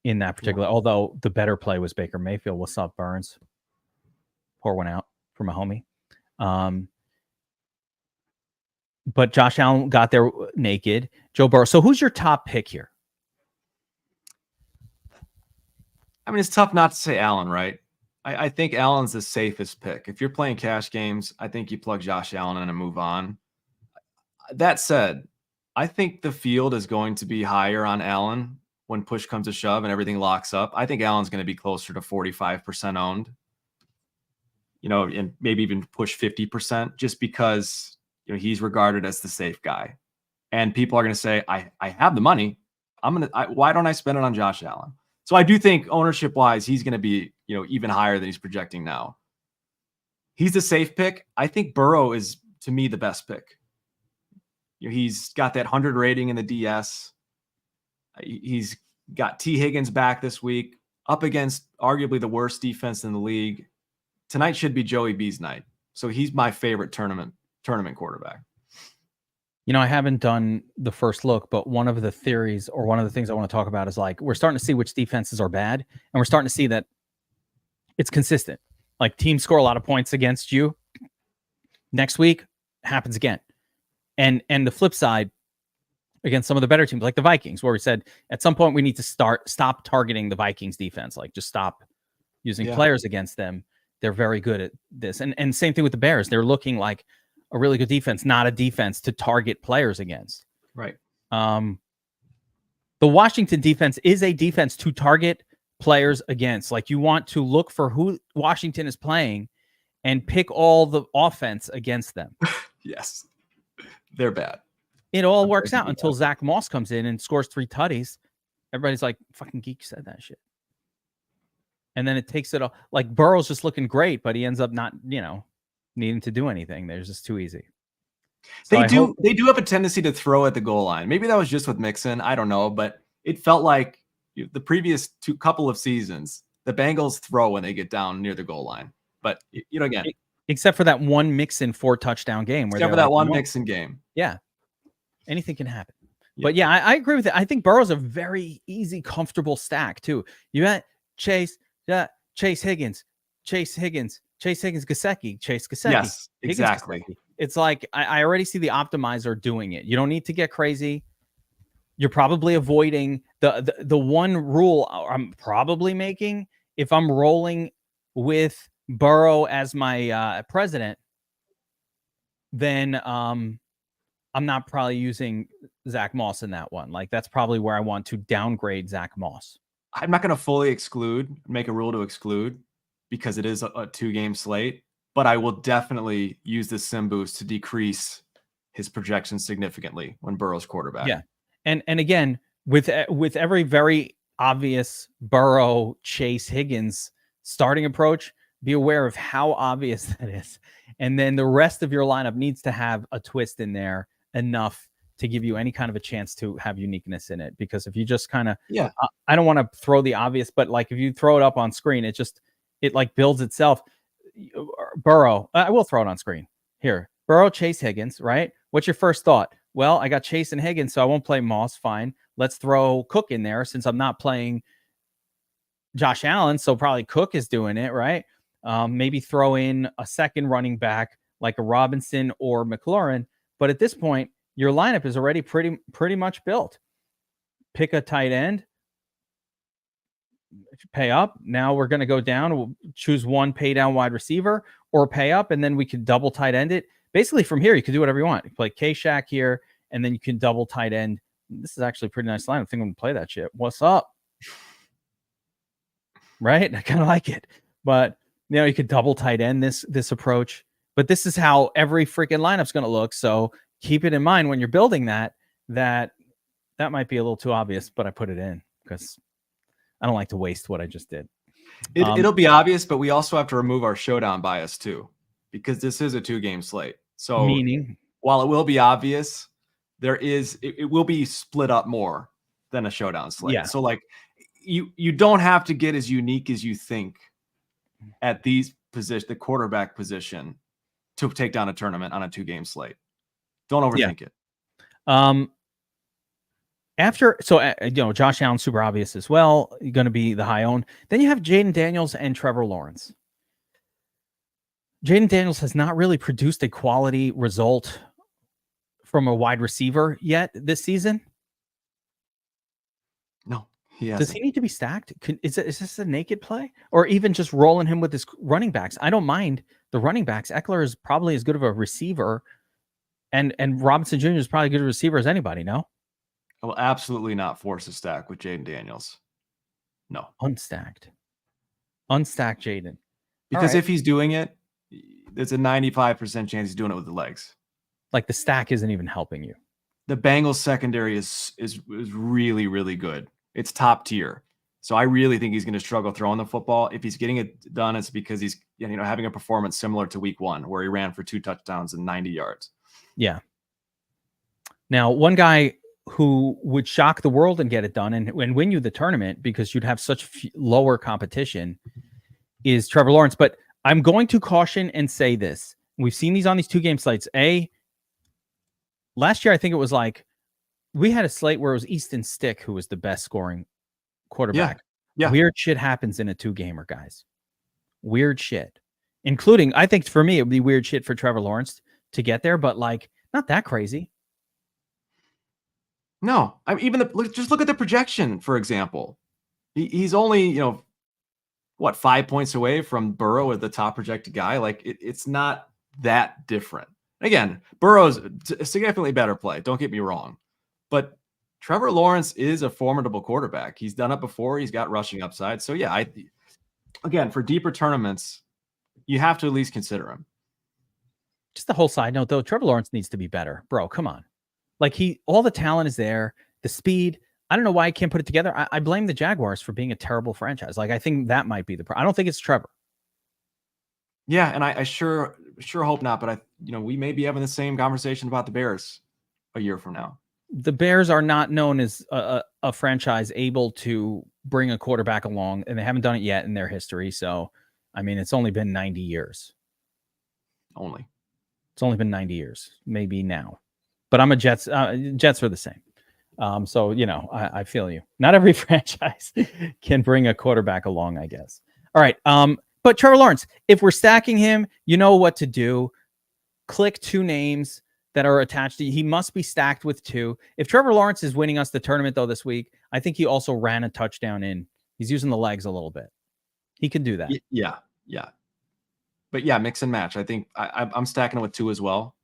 in that particular. Although the better play was Baker Mayfield. What's up, Burns? Pour one out for my homie. But Josh Allen got there naked. Joe Burrow. So who's your top pick here? I mean, it's tough not to say Allen, right? I think Allen's the safest pick. If you're playing cash games, I think you plug Josh Allen in and move on. That said, I think the field is going to be higher on Allen when push comes to shove and everything locks up. I think Allen's going to be closer to 45% owned, and maybe even push 50% just because, he's regarded as the safe guy. And people are going to say, I have the money. Why don't I spend it on Josh Allen? So I do think ownership wise, he's going to be, even higher than he's projecting now. He's the safe pick. I think Burrow is, to me, the best pick. He's got that 100 rating in the DS. He's got T. Higgins back this week up against arguably the worst defense in the league. Tonight should be Joey B's night. So he's my favorite tournament quarterback. I haven't done the first look, but one of the theories or one of the things I want to talk about is like we're starting to see which defenses are bad, and we're starting to see that it's consistent. Like teams score a lot of points against you. Next week happens again. And the flip side, against some of the better teams like the Vikings, where we said at some point we need to stop targeting the Vikings defense, like just stop using players against them. They're very good at this. And same thing with the Bears. They're looking like a really good defense, not a defense to target players against. Right. The Washington defense is a defense to target players against. Like you want to look for who Washington is playing and pick all the offense against them. Yes. They're bad. It all works out until Zach Moss comes in and scores 3 tutties. Everybody's like, fucking Geek said that shit. And then it takes it all. Like Burrow's just looking great, but he ends up not, needing to do anything. They're just too easy. So they do have a tendency to throw at the goal line. Maybe that was just with Mixon. I don't know, but it felt like the previous couple of seasons, the Bengals throw when they get down near the goal line. But again, except for that one Mixon 4 touchdown game, where except for that one Mixon game, yeah, anything can happen. Yeah. But yeah, I agree with it. I think Burrow's a very easy, comfortable stack too. You got Chase Higgins, Gesicki, Chase Gesicki. Yes, exactly. Gesicki. It's like I already see the optimizer doing it. You don't need to get crazy. You're probably avoiding the one rule I'm probably making if I'm rolling with Burrow as my president, then I'm not probably using Zach Moss in that one. Like that's probably where I want to downgrade Zach Moss. I'm not going to fully make a rule to exclude because it is a 2-game slate, but I will definitely use the sim boost to decrease his projections significantly when Burrow's quarterback. Yeah. And again, with every very obvious Burrow, Chase, Higgins starting approach, be aware of how obvious that is. And then the rest of your lineup needs to have a twist in there enough to give you any kind of a chance to have uniqueness in it. Because if you just kind of, I don't want to throw the obvious, but like if you throw it up on screen, it like builds itself. Burrow, I will throw it on screen here. Burrow, Chase, Higgins, right? What's your first thought? Well, I got Chase and Higgins, so I won't play Moss. Fine. Let's throw Cook in there since I'm not playing Josh Allen. So probably Cook is doing it, right? Maybe throw in a second running back like a Robinson or McLaurin. But at this point, your lineup is already pretty much built. Pick a tight end, pay up. Now we're going to go down. We'll choose one pay down wide receiver or pay up, and then we can double tight end it. Basically, from here, you can do whatever you want. You play K-Shack here, and then you can double tight end. This is actually a pretty nice line. I think I'm going to play that shit. What's up? Right? I kind of like it. But, you could double tight end this approach. But this is how every freaking lineup's going to look. So keep it in mind when you're building that might be a little too obvious, but I put it in because I don't like to waste what I just did. It'll be obvious, but we also have to remove our showdown bias too, because this is a 2-game slate. So meaning, while it will be obvious, it will be split up more than a showdown slate. Yeah. So like you don't have to get as unique as you think at these the quarterback position to take down a tournament on a 2-game slate. Don't overthink it. Josh Allen, super obvious as well, going to be the high owned. Then you have Jaden Daniels and Trevor Lawrence. Jaden Daniels has not really produced a quality result from a wide receiver yet this season. No, he hasn't. Does he need to be stacked? Is this a naked play? Or even just rolling him with his running backs? I don't mind the running backs. Eckler is probably as good of a receiver, and Robinson Jr. is probably as good a receiver as anybody, no? I will absolutely not force a stack with Jaden Daniels. No. Unstacked Jaden. Because if he's doing it, there's a 95% chance he's doing it with the legs. Like the stack isn't even helping you. The Bengals secondary is really, really good. It's top tier. So I really think he's going to struggle throwing the football. If he's getting it done, it's because he's having a performance similar to week 1, where he ran for 2 touchdowns and 90 yards. Yeah. Now, one guy who would shock the world and get it done and win you the tournament because you'd have such lower competition is Trevor Lawrence. But I'm going to caution and say this. We've seen these on these 2-game slates. last year, I think it was like we had a slate where it was Easton Stick who was the best scoring quarterback. Yeah. Weird shit happens in a 2-gamer, guys. Weird shit, including, I think for me, it would be weird shit for Trevor Lawrence to get there, but like not that crazy. No, I mean, just look at the projection, for example. He's only, 5 points away from Burrow as the top projected guy. Like it's not that different. Again, Burrow's a significantly better play. Don't get me wrong, but Trevor Lawrence is a formidable quarterback. He's done it before. He's got rushing upside. So yeah, again, for deeper tournaments, you have to at least consider him. Just a whole side note though, Trevor Lawrence needs to be better, bro. Come on. Like all the talent is there, the speed. I don't know why I can't put it together. I blame the Jaguars for being a terrible franchise. Like I think that might be the problem. I don't think it's Trevor. Yeah, and I sure hope not. But we may be having the same conversation about the Bears a year from now. The Bears are not known as a franchise able to bring a quarterback along, and they haven't done it yet in their history. So, I mean, it's only been 90 years. It's only been 90 years, maybe now. But I'm a Jets. Jets are the same. So, I feel you. Not every franchise can bring a quarterback along, I guess. All right. But Trevor Lawrence, if we're stacking him, you know what to do. Click 2 names that are attached to you. He must be stacked with 2. If Trevor Lawrence is winning us the tournament, though, this week, I think he also ran a touchdown in. He's using the legs a little bit. He can do that. Yeah. But yeah, mix and match. I think I'm stacking it with 2 as well.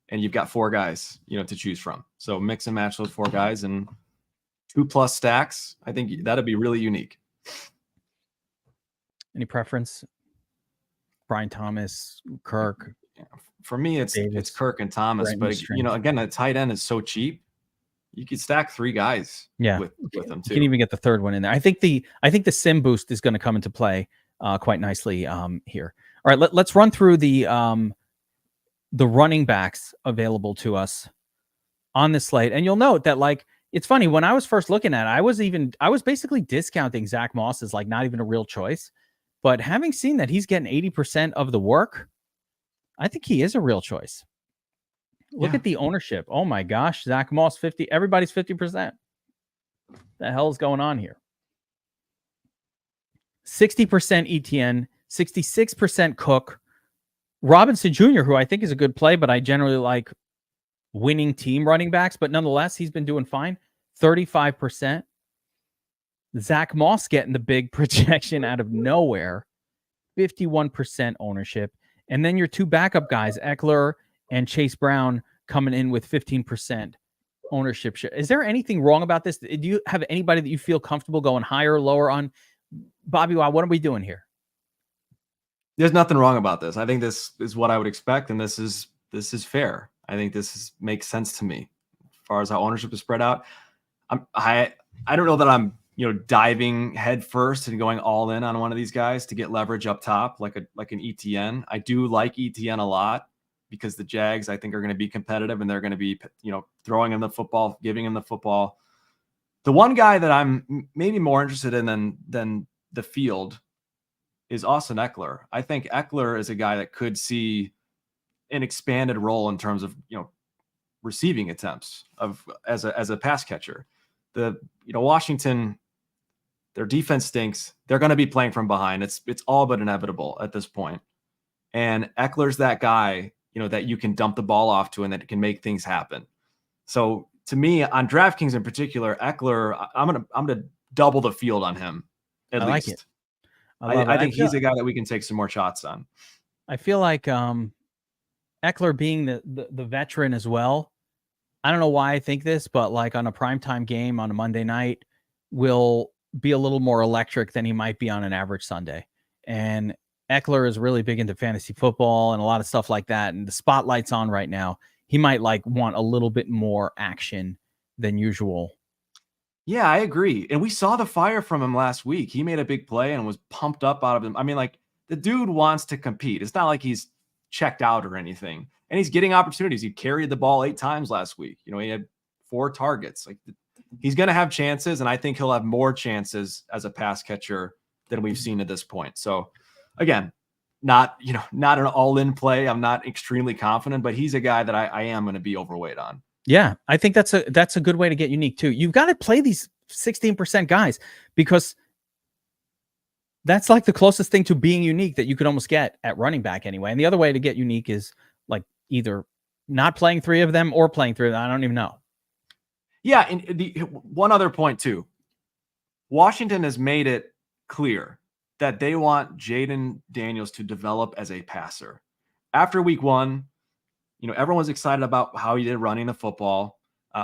And you've got 4 guys, to choose from. So mix and match those 4 guys and 2+ stacks. I think that'd be really unique. Any preference? Brian Thomas, Kirk. For me, it's Kirk and Thomas. But again, the tight end is so cheap. You could stack 3 guys. Yeah, with them too. You can even get the 3rd one in there. I think the sim boost is going to come into play quite nicely here. All right, let's run through the running backs available to us on this slate. And you'll note that, like, it's funny, when I was first looking at it, I was basically discounting Zach Moss as like not even a real choice. But having seen that he's getting 80% of the work, I think he is a real choice. Look at the ownership. Oh my gosh, Zach Moss 50. Everybody's 50%. The hell is going on here? 60% ETN, 66% Cook. Robinson Jr., who I think is a good play, but I generally like winning team running backs. But nonetheless, he's been doing fine. 35%. Zach Moss getting the big projection out of nowhere. 51% ownership. And then your 2 backup guys, Eckler and Chase Brown, coming in with 15% ownership share. Is there anything wrong about this? Do you have anybody that you feel comfortable going higher or lower on? Bobbywow, what are we doing here? There's nothing wrong about this. I think this is what I would expect, and this is fair. I think makes sense to me as far as how ownership is spread out. I don't know that I'm diving head first and going all in on one of these guys to get leverage up top like an ETN. I do like ETN a lot because the Jags, I think, are going to be competitive and they're going to be throwing him the football, giving him the football. The one guy that I'm maybe more interested in than the field is Austin Eckler. I think Eckler is a guy that could see an expanded role in terms of receiving attempts as a pass catcher. Washington, their defense stinks. They're going to be playing from behind. It's all but inevitable at this point. And Eckler's that guy that you can dump the ball off to and that can make things happen. So to me, on DraftKings in particular, Eckler, I'm gonna double the field on him at least. Like it. I think he's a guy that we can take some more shots on. I feel like Eckler being the veteran as well. I don't know why I think this, but like on a primetime game on a Monday night will be a little more electric than he might be on an average Sunday. And Eckler is really big into fantasy football and a lot of stuff like that. And the spotlight's on right now. He might want a little bit more action than usual. Yeah, I agree. And we saw the fire from him last week. He made a big play and was pumped up out of him. I mean, like, the dude wants to compete. It's not like he's checked out or anything. And he's getting opportunities. He carried the ball 8 times last week. He had 4 targets. Like, he's going to have chances, and I think he'll have more chances as a pass catcher than we've seen at this point. So, again, not an all-in play. I'm not extremely confident, but he's a guy that I am going to be overweight on. Yeah, I think that's a good way to get unique too. You've got to play these 16% guys because that's like the closest thing to being unique that you could almost get at running back anyway. And the other way to get unique is like either not playing 3 of them or playing 3 of them. I don't even know. Yeah, and one other point too. Washington has made it clear that they want Jaden Daniels to develop as a passer. After week 1, everyone was excited about how he did running the football.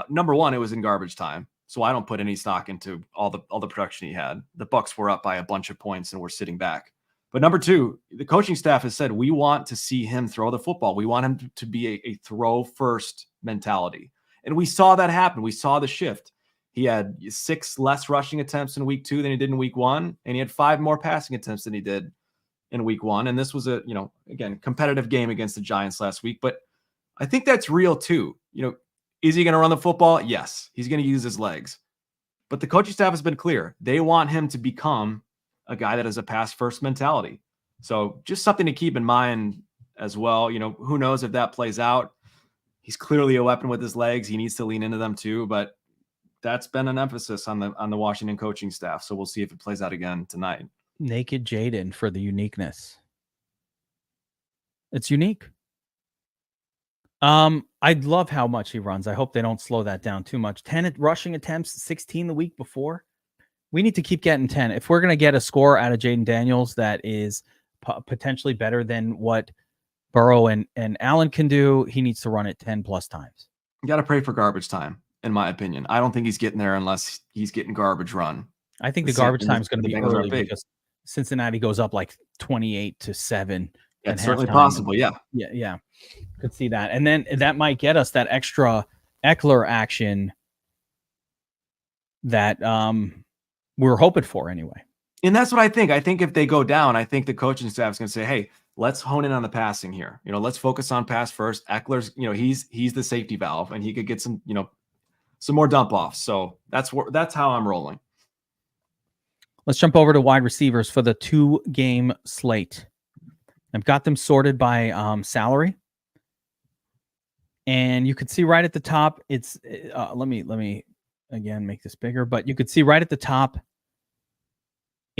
Number 1, it was in garbage time, so I don't put any stock into all the production he had. The Bucs were up by a bunch of points and we're sitting back. But number 2, the coaching staff has said we want to see him throw the football. We want him to be a throw first mentality, and we saw that happen. We saw the shift. He had 6 less rushing attempts in week 2 than he did in week 1, and he had 5 more passing attempts than he did in week 1. And this was a again competitive game against the Giants last week, but I think that's real too. Is he going to run the football? Yes, he's going to use his legs. But the coaching staff has been clear. They want him to become a guy that has a pass first mentality. So just something to keep in mind as well. Who knows if that plays out. He's clearly a weapon with his legs. He needs to lean into them too, but that's been an emphasis on the Washington coaching staff. So we'll see if it plays out again tonight. Naked Jaden for the uniqueness. It's unique. I love how much he runs. I hope they don't slow that down too much. 10 rushing attempts, 16 the week before. We need to keep getting 10. If we're going to get a score out of Jaden Daniels that is potentially better than what Burrow and Allen can do, he needs to run it 10 plus times. You got to pray for garbage time, in my opinion. I don't think he's getting there unless he's getting garbage run. I think the garbage time is going to be early because Cincinnati goes up like 28-7. That's certainly possible. Yeah. Yeah. Could see that. And then that might get us that extra Eckler action that we're hoping for anyway. And that's what I think. I think if they go down, I think the coaching staff is going to say, hey, let's hone in on the passing here. Let's focus on pass first. Eckler's, he's the safety valve and he could get some more dump offs. So that's how I'm rolling. Let's jump over to wide receivers for the 2-game slate. I've got them sorted by salary. And you could see right at the top, it's let me again make this bigger, but you could see right at the top,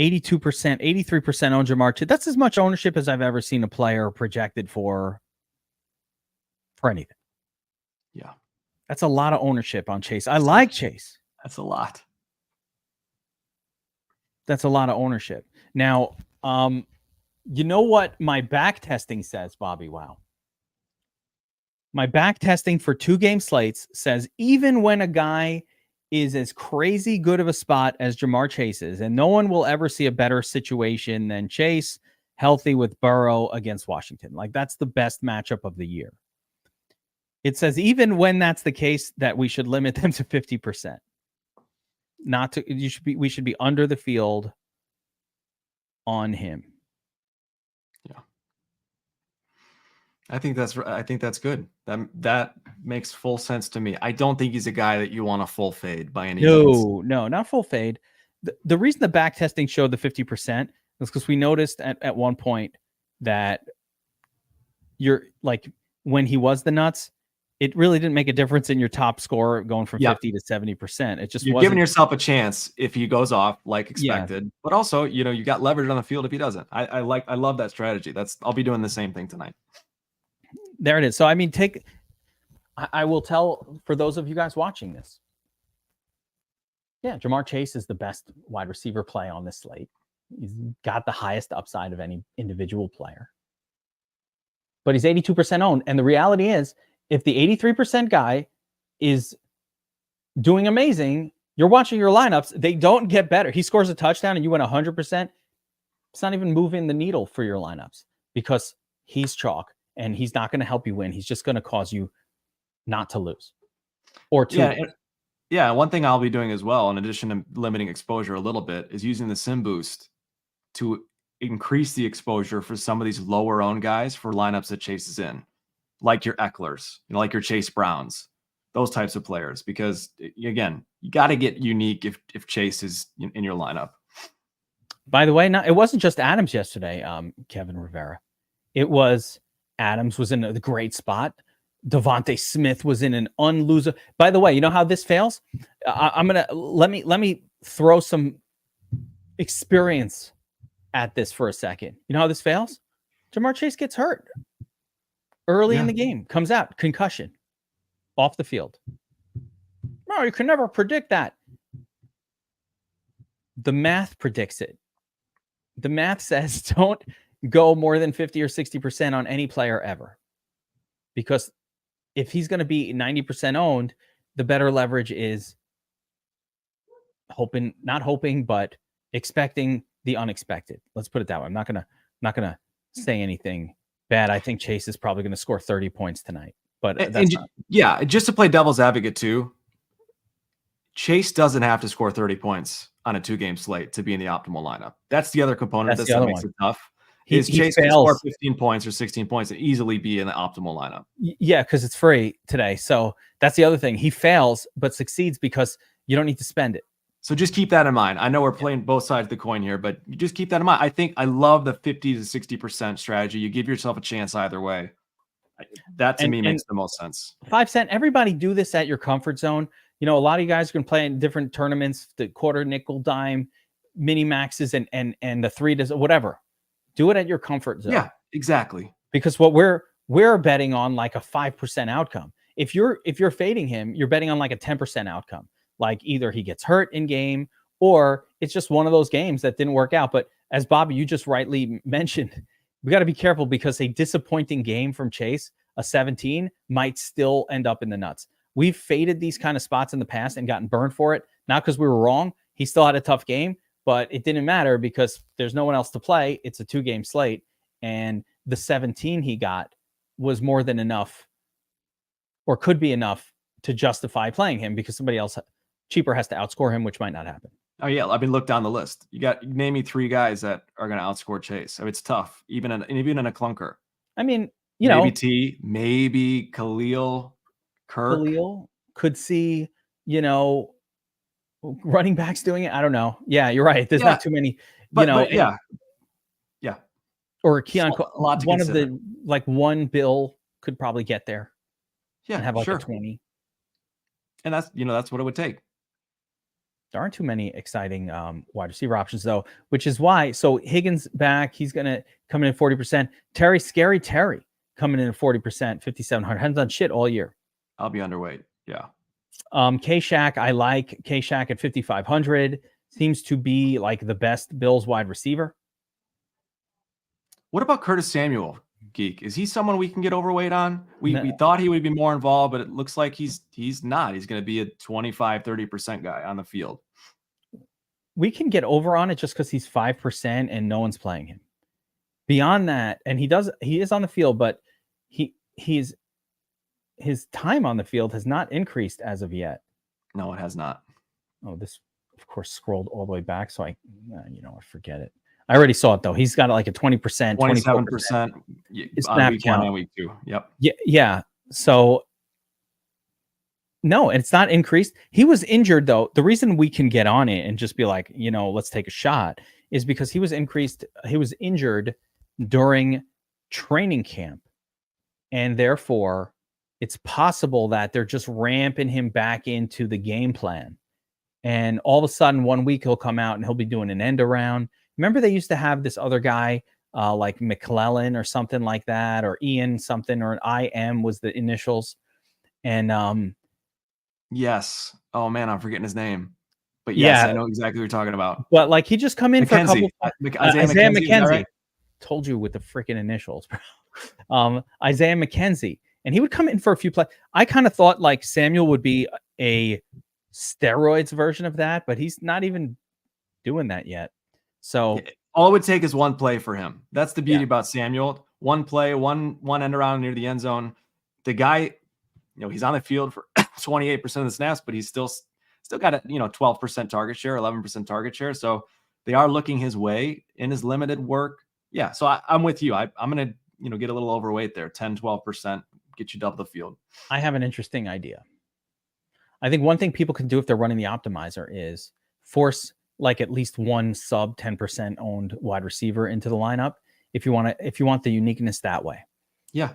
82%, 83% own Jamar Chase. That's as much ownership as I've ever seen a player projected for anything. Yeah. That's a lot of ownership on Chase. I like Chase. That's a lot. That's a lot of ownership. Now, you know what my back testing says, Bobbywow? My back testing for 2-game slates says even when a guy is as crazy good of a spot as Jamar Chase is, and no one will ever see a better situation than Chase healthy with Burrow against Washington. Like that's the best matchup of the year. It says even when that's the case that we should limit them to 50%. We should be under the field on him. Yeah. I think that's good. That makes full sense to me. I don't think he's a guy that you want to full fade by any means. No, not full fade. The reason the back testing showed the 50% is because we noticed at one point that you're like when he was the nuts, it really didn't make a difference in your top score going from 50 to 70%. It just you're giving yourself a chance if he goes off like expected, but also you got leverage on the field if he doesn't. I love that strategy. I'll be doing the same thing tonight. There it is. So, I mean, I will tell for those of you guys watching this. Yeah, Jamar Chase is the best wide receiver play on this slate. He's got the highest upside of any individual player. But he's 82% owned. And the reality is, if the 83% guy is doing amazing, you're watching your lineups, they don't get better. He scores a touchdown and you win 100%. It's not even moving the needle for your lineups because he's chalk. And he's not going to help you win. He's just going to cause you not to lose or to. Yeah. One thing I'll be doing as well, in addition to limiting exposure a little bit, is using the sim boost to increase the exposure for some of these lower owned guys for lineups that Chase is in, like your Ecklers, like your Chase Browns, those types of players. Because again, you got to get unique if Chase is in your lineup. By the way, it wasn't just Adams yesterday, Kevin Rivera. It was Adams was in a great spot. Devontae Smith was in an unloser. By the way, you know how this fails? Let me throw some experience at this for a second. You know how this fails? Jamar Chase gets hurt early in the game, comes out, concussion, off the field. No, you can never predict that. The math predicts it. The math says don't go more than 50 or 60% on any player ever. Because if he's going to be 90% owned, the better leverage is not hoping, but expecting the unexpected. Let's put it that way. I'm not gonna say anything bad. I think Chase is probably going to score 30 points tonight. But just to play devil's advocate too, Chase doesn't have to score 30 points on a 2-game slate to be in the optimal lineup. That's the other component that makes it tough. Chase can score 15 points or 16 points and easily be in the optimal lineup. Yeah, because it's free today. So that's the other thing. He fails but succeeds because you don't need to spend it. So just keep that in mind. I know we're playing both sides of the coin here, but you just keep that in mind. I love the 50 to 60% strategy. You give yourself a chance either way. That to me makes the most sense. 5 cent. Everybody do this at your comfort zone. You know, a lot of you guys can play in different tournaments, the quarter, nickel, dime, mini maxes, and the 3 does whatever. Do it at your comfort zone. Yeah, exactly. Because what we're betting on like a 5% outcome. If you're fading him, you're betting on like a 10% outcome. Like either he gets hurt in game or it's just one of those games that didn't work out. But as Bobby, you just rightly mentioned, we got to be careful because a disappointing game from Chase, a 17, might still end up in the nuts. We've faded these kind of spots in the past and gotten burned for it. Not because we were wrong. He still had a tough game, but it didn't matter because there's no one else to play. It's a 2-game slate. And the 17 he got was more than enough or could be enough to justify playing him because somebody else cheaper has to outscore him, which might not happen. Oh yeah, I mean, look down the list. Name me 3 guys that are going to outscore Chase. I mean, it's tough, even in a clunker. I mean, maybe T, maybe Khalil, Kirk. Khalil could see, running backs doing it. I don't know. Yeah, you're right. There's not too many, yeah. Or Keon, a lot to one consider. of the one bill could probably get there. Yeah, and have like a 20. And that's what it would take. There aren't too many exciting wide receiver options, though, which is why. So Higgins back, he's going to come in at 40%. Scary Terry coming in at 40%, 5,700. Hasn't done shit all year. I'll be underweight. Yeah. K-Shack, I like K-Shack at 5,500. Seems to be like the best Bills wide receiver. What about Curtis Samuel? Geek, is he someone we can get overweight on? We thought he would be more involved, but it looks like he's not. He's going to be a 25-30% guy on the field. We can get over on it just because he's 5% and no one's playing him. Beyond that, and he is on the field, but his time on the field has not increased as of yet. No, it has not. Oh, this of course scrolled all the way back, so I forget it. I already saw it though. He's got like a 20%, 27% on week 1 and week 2. Yep. Yeah. So no, it's not increased. He was injured though. The reason we can get on it and just be like, let's take a shot is because he was injured during training camp. And therefore, it's possible that they're just ramping him back into the game plan. And all of a sudden, 1 week he'll come out and he'll be doing an end around. Remember they used to have this other guy like McClellan or something like that, or Ian something, or an IM was the initials. And yes. Oh man, I'm forgetting his name. But yes, I know exactly what you're talking about. But like he just come in for a couple. Isaiah McKenzie. Right? Told you with the freaking initials. Isaiah McKenzie. And he would come in for a few plays. I kind of thought like Samuel would be a steroids version of that, but he's not even doing that yet. So all it would take is one play for him. That's the beauty about Samuel. One play, one end around near the end zone. The guy, he's on the field for 28% of the snaps, but he's still got a 12% target share, 11% target share. So they are looking his way in his limited work. Yeah. So I'm with you. I'm going to get a little overweight there. 10-12%, get you double the field. I have an interesting idea. I think one thing people can do if they're running the optimizer is force like at least one sub 10% owned wide receiver into the lineup if you want the uniqueness that way. Yeah.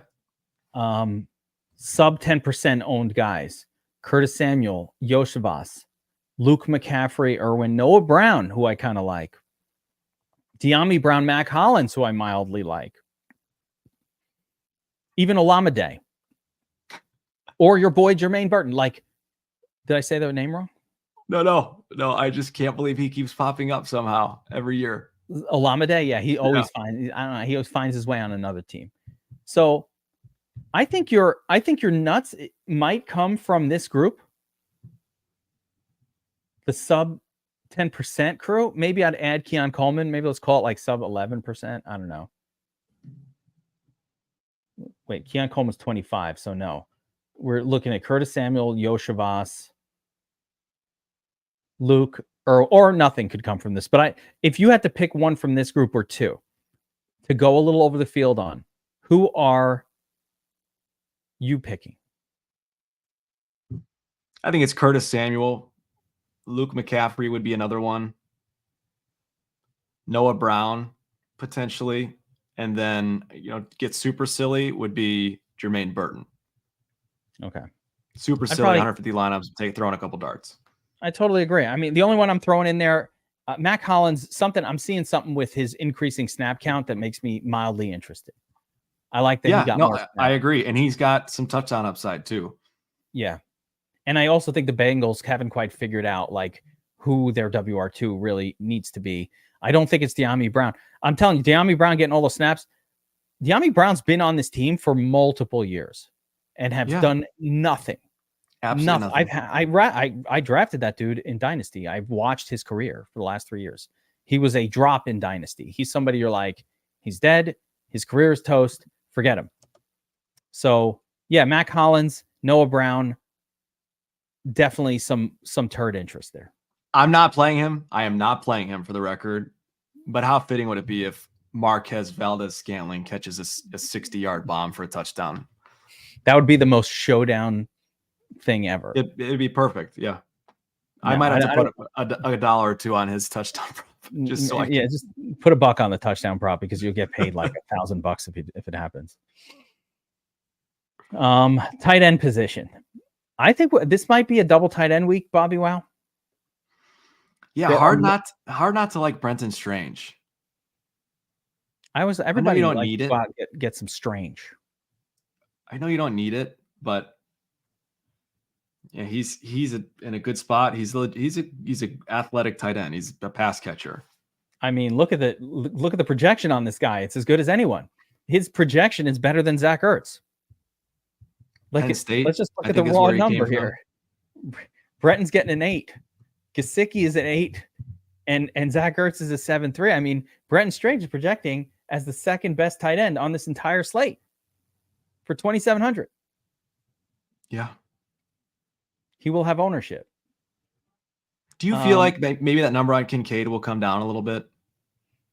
sub 10% owned guys: Curtis Samuel, Yoshivas, Luke McCaffrey, Irwin, Noah Brown, who I kind of like, De'Ami Brown, Mac Hollins, who I mildly like, even Olamide, or your boy Jermaine Burton. Like, did I say that name wrong? No. I just can't believe he keeps popping up somehow every year. Olamide, yeah, he always finds. I don't know. He always finds his way on another team. So, I think your nuts might come from this group, the sub 10% crew. Maybe I'd add Keon Coleman. Maybe let's call it like sub 11%. I don't know. Wait, Keon Coleman's 25, so no. We're looking at Curtis Samuel, Yoshivas, Luke, or nothing could come from this. But if you had to pick one from this group or two to go a little over the field on, who are you picking? I think it's Curtis Samuel. Luke McCaffrey would be another one. Noah Brown, potentially. And then, get super silly would be Jermaine Burton. Okay. Super silly, 150 lineups, throwing a couple darts. I totally agree. I mean, the only one I'm throwing in there, Mac Hollins, I'm seeing something with his increasing snap count that makes me mildly interested. I like that he got more snaps. I agree. And he's got some touchdown upside too. Yeah. And I also think the Bengals haven't quite figured out like who their WR2 really needs to be. I don't think it's De'Ami Brown. I'm telling you, De'Ami Brown getting all the snaps. De'Ami Brown's been on this team for multiple years and have done nothing. Absolutely nothing. I drafted that dude in Dynasty. I've watched his career for the last 3 years. He was a drop in Dynasty. He's somebody you're like, he's dead. His career is toast. Forget him. So, yeah, Mac Hollins, Noah Brown, definitely some turd interest there. I'm not playing him. I am not playing him for the record. But how fitting would it be if Marquez Valdez-Scantling catches a 60-yard bomb for a touchdown? That would be the most showdown thing ever. It'd be perfect. Yeah. No, I might have to put a dollar or two on his touchdown prop just so just put $1 on the touchdown prop because you'll get paid like $1,000 if it happens. Tight end position. I think this might be a double tight end week, Bobbywow. Yeah, hard not to like Brenton Strange. Everybody don't need it. Get some Strange. I know you don't need it, but yeah, he's in a good spot. He's a athletic tight end. He's a pass catcher. I mean, look at the projection on this guy. It's as good as anyone. His projection is better than Zach Ertz. Let's just look at the raw number here. Bretton's getting an 8. Gesicki is an 8, and Zach Ertz is a 7.3. I mean, Brenton Strange is projecting as the second best tight end on this entire slate for 2,700. Yeah, he will have ownership. Do you feel like maybe that number on Kincaid will come down a little bit?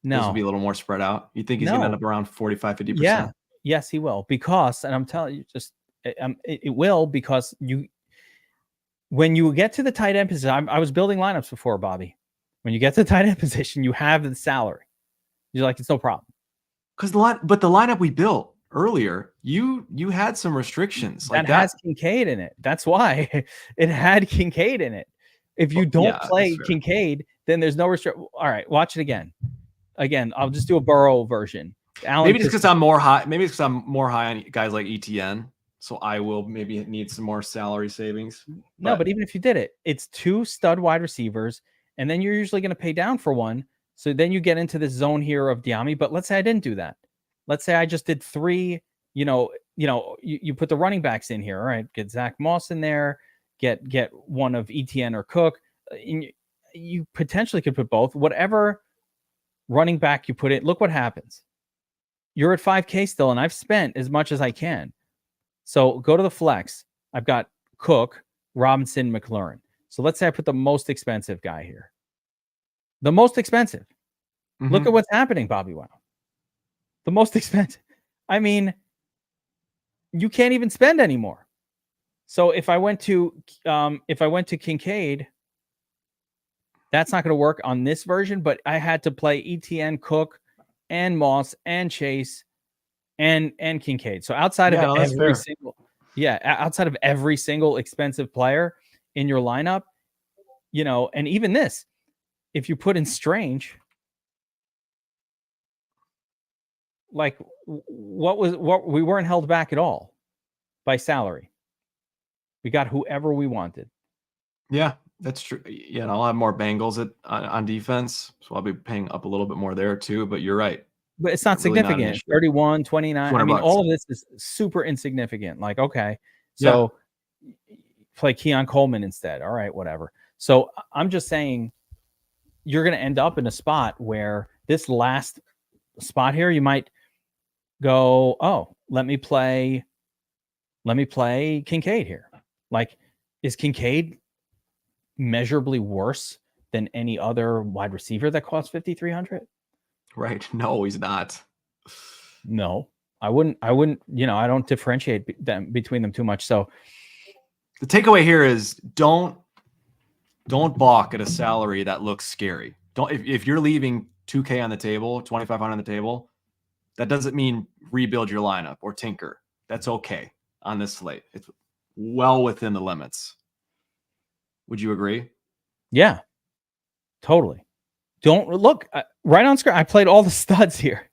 No, this will be a little more spread out. You think he's going to end up around 45-50%? Yeah, yes, he will. Because, and I'm telling you, it will, because when you get to the tight end position, I was building lineups before, Bobby. When you get to the tight end position, you have the salary. You're like, it's no problem. Because the lineup we built earlier, you had some restrictions. That has Kincaid in it. That's why it had Kincaid in it. If you don't play Kincaid, then there's no restriction. All right, watch it again. Again, I'll just do a Burrow version. Maybe it's because I'm more high. Maybe it's because I'm more high on guys like ETN. So I will maybe need some more salary savings. No, but even if you did it, it's 2 stud wide receivers, and then you're usually going to pay down for one. So then you get into this zone here of De'Ami. But let's say I didn't do that. Let's say I just did 3. You put the running backs in here. All right, get Zach Moss in there. Get one of ETN or Cook. You potentially could put both. Whatever running back you put in, look what happens. You're at 5K still, and I've spent as much as I can. So go to the flex. I've got Cook, Robinson, McLaurin. So let's say I put the most expensive guy here. The most expensive. Mm-hmm. Look at what's happening, Bobbywow. The most expensive. I mean, you can't even spend anymore. So if I went to Kincaid, that's not going to work on this version. But I had to play ETN, Cook, and Moss, and Chase, and Kincaid. So outside of every single, Yeah, outside of every single expensive player in your lineup, and even this, if you put in Strange, like what we weren't held back at all by salary. We got whoever we wanted. Yeah, that's true. Yeah, and I'll have more Bengals on defense, so I'll be paying up a little bit more there too. But you're right. But it's not Really not an significant. issue. 31, 29. I mean, $200. all of this is super insignificant. Like, okay, so play Keon Coleman instead. All right, whatever. So I'm just saying you're going to end up in a spot where this last spot here, you might go, oh, let me play Kincaid here. Like, is Kincaid measurably worse than any other wide receiver that costs 5,300? Right. No, he's not. No, I wouldn't, I don't differentiate them between them too much. So the takeaway here is don't balk at a salary that looks scary. Don't, if you're leaving 2K on the table, 2,500 on the table, that doesn't mean rebuild your lineup or tinker. That's okay on this slate. It's well within the limits. Would you agree? Yeah, totally. Don't look right on screen. I played all the studs here,